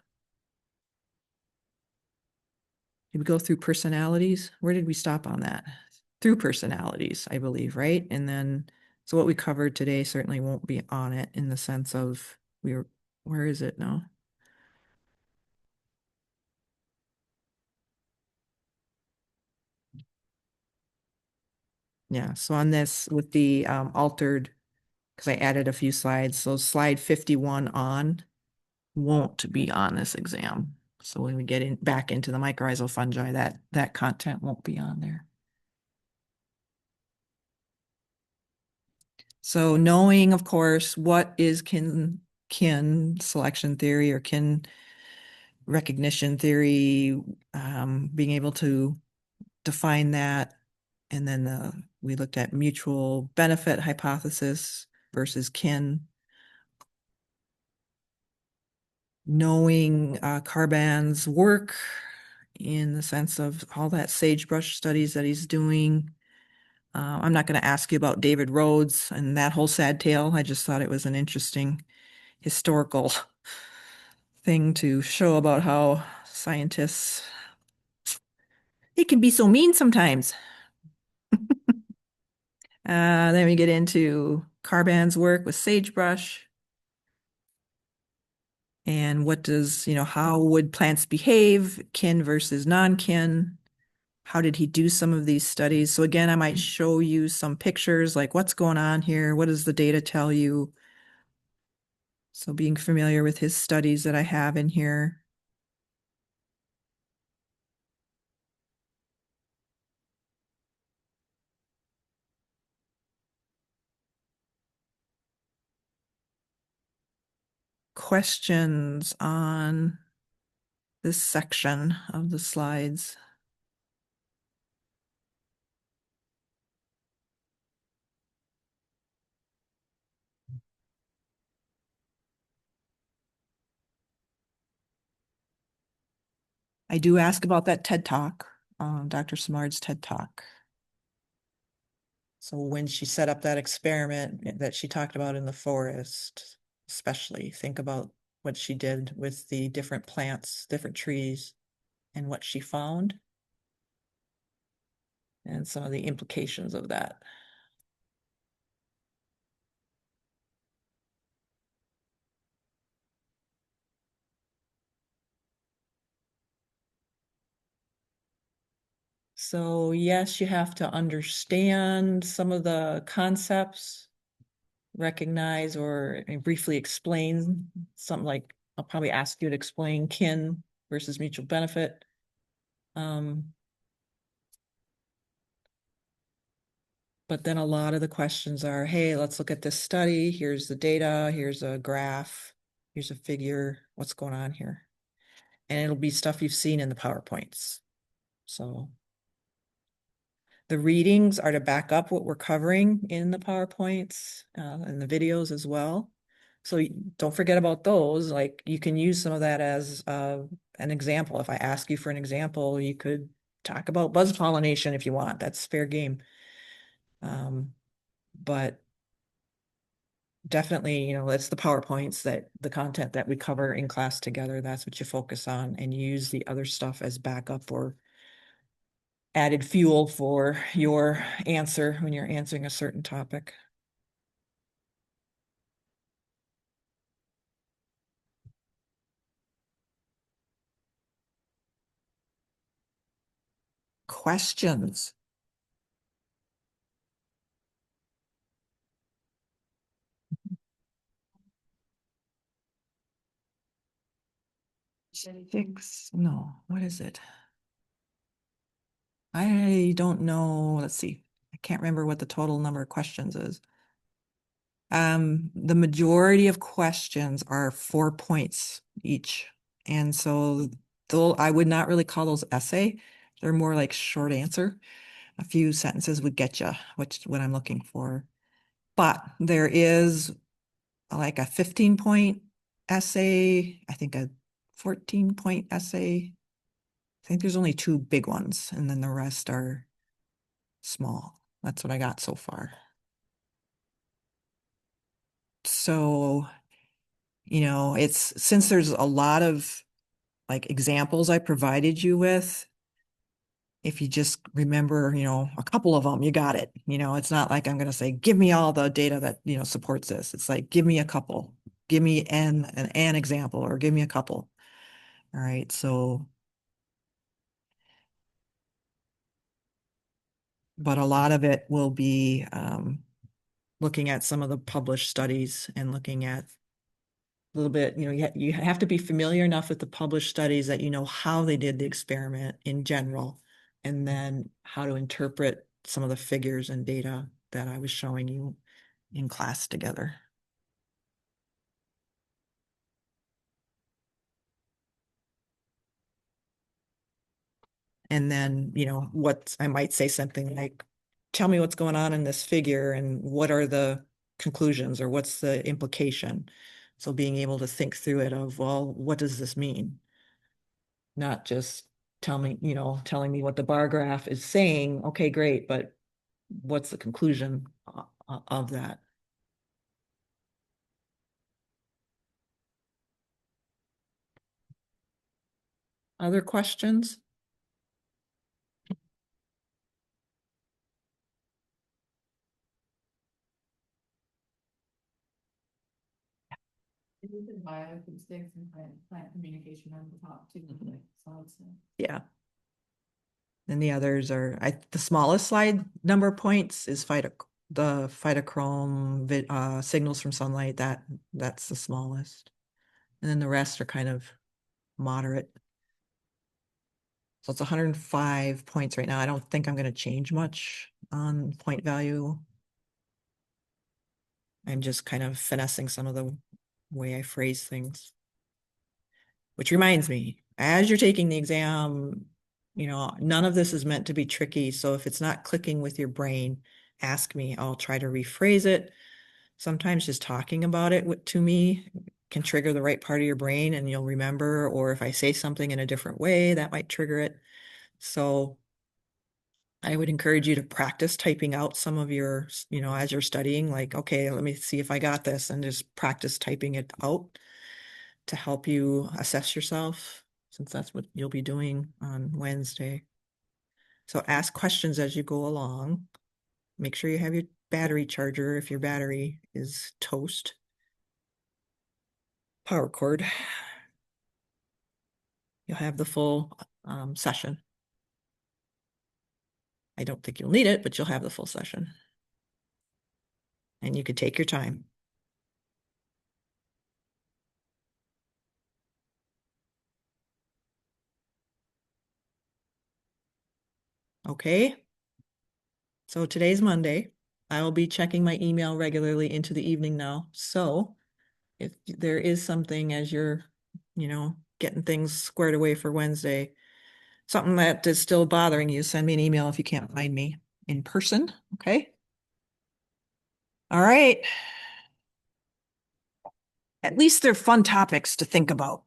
did we go through personalities? Where did we stop on that? Through personalities, I believe, right? And then, so what we covered today certainly won't be on it in the sense of where is it now? Yeah, so on this with the altered, because I added a few slides, so slide 51 on won't be on this exam. So when we get back into the mycorrhizal fungi, that content won't be on there. So knowing, of course, what is kin selection theory or kin recognition theory, being able to define that. And then we looked at mutual benefit hypothesis versus kin. Knowing Carban's work in the sense of all that sagebrush studies that he's doing. I'm not going to ask you about David Rhodes and that whole sad tale. I just thought it was an interesting historical thing to show about how scientists, they can be so mean sometimes. Then we get into Carban's work with sagebrush. And how would plants behave, kin versus non-kin? How did he do some of these studies? So again, I might show you some pictures, like what's going on here? What does the data tell you? So being familiar with his studies that I have in here. Questions on this section of the slides. I do ask about that TED Talk, Dr. Simard's TED Talk. So when she set up that experiment that she talked about in the forest, especially think about what she did with the different plants, different trees, and what she found, and some of the implications of that. So yes, you have to understand some of the concepts, recognize or briefly explain something like, I'll probably ask you to explain kin versus mutual benefit. But then a lot of the questions are, hey, let's look at this study. Here's the data. Here's a graph. Here's a figure. What's going on here? And it'll be stuff you've seen in the PowerPoints. So the readings are to back up what we're covering in the PowerPoints and the videos as well. So don't forget about those. Like you can use some of that as an example. If I ask you for an example, you could talk about buzz pollination if you want. That's fair game. But definitely, it's the PowerPoints that the content that we cover in class together. That's what you focus on and use the other stuff as backup or added fuel for your answer when you're answering a certain topic. Questions. Six, no, what is it? I don't know. Let's see. I can't remember what the total number of questions is. The majority of questions are 4 points each. And so though I would not really call those essay. They're more like short answer. A few sentences would get you, what I'm looking for. But there is like a 15-point essay, I think a 14-point essay. I think there's only two big ones, and then the rest are small. That's what I got so far. So, it's since there's a lot of like examples I provided you with, if you just remember, a couple of them, you got it. It's not like I'm going to say, give me all the data that, supports this. It's like, give me a couple, give me an example, or give me a couple. All right. So, but a lot of it will be looking at some of the published studies and looking at a little bit, you have to be familiar enough with the published studies that you know how they did the experiment in general, and then how to interpret some of the figures and data that I was showing you in class together. And then, what I might say something like, tell me what's going on in this figure and what are the conclusions or what's the implication. So being able to think through it of, well, what does this mean? Not just telling me what the bar graph is saying. Okay, great, but what's the conclusion of that? Other questions? It is bioacoustics and plant communication on the top too, like solid stuff. Yeah. And the others are, the smallest slide number of points is the phytochrome signals from sunlight. That's the smallest. And then the rest are kind of moderate. So it's 105 points right now. I don't think I'm going to change much on point value. I'm just kind of finessing some of the way I phrase things. Which reminds me, as you're taking the exam, none of this is meant to be tricky. So if it's not clicking with your brain, ask me. I'll try to rephrase it. Sometimes just talking about it to me can trigger the right part of your brain and you'll remember. Or if I say something in a different way, that might trigger it. So I would encourage you to practice typing out some of your, as you're studying, like, okay, let me see if I got this, and just practice typing it out to help you assess yourself, since that's what you'll be doing on Wednesday. So ask questions as you go along. Make sure you have your battery charger if your battery is toast. Power cord. You'll have the full session. I don't think you'll need it, but you'll have the full session. And you could take your time. Okay. So today's Monday. I will be checking my email regularly into the evening now. So if there is something as you're, getting things squared away for Wednesday, something that is still bothering you, send me an email if you can't find me in person. Okay. All right. at least they're fun topics to think about.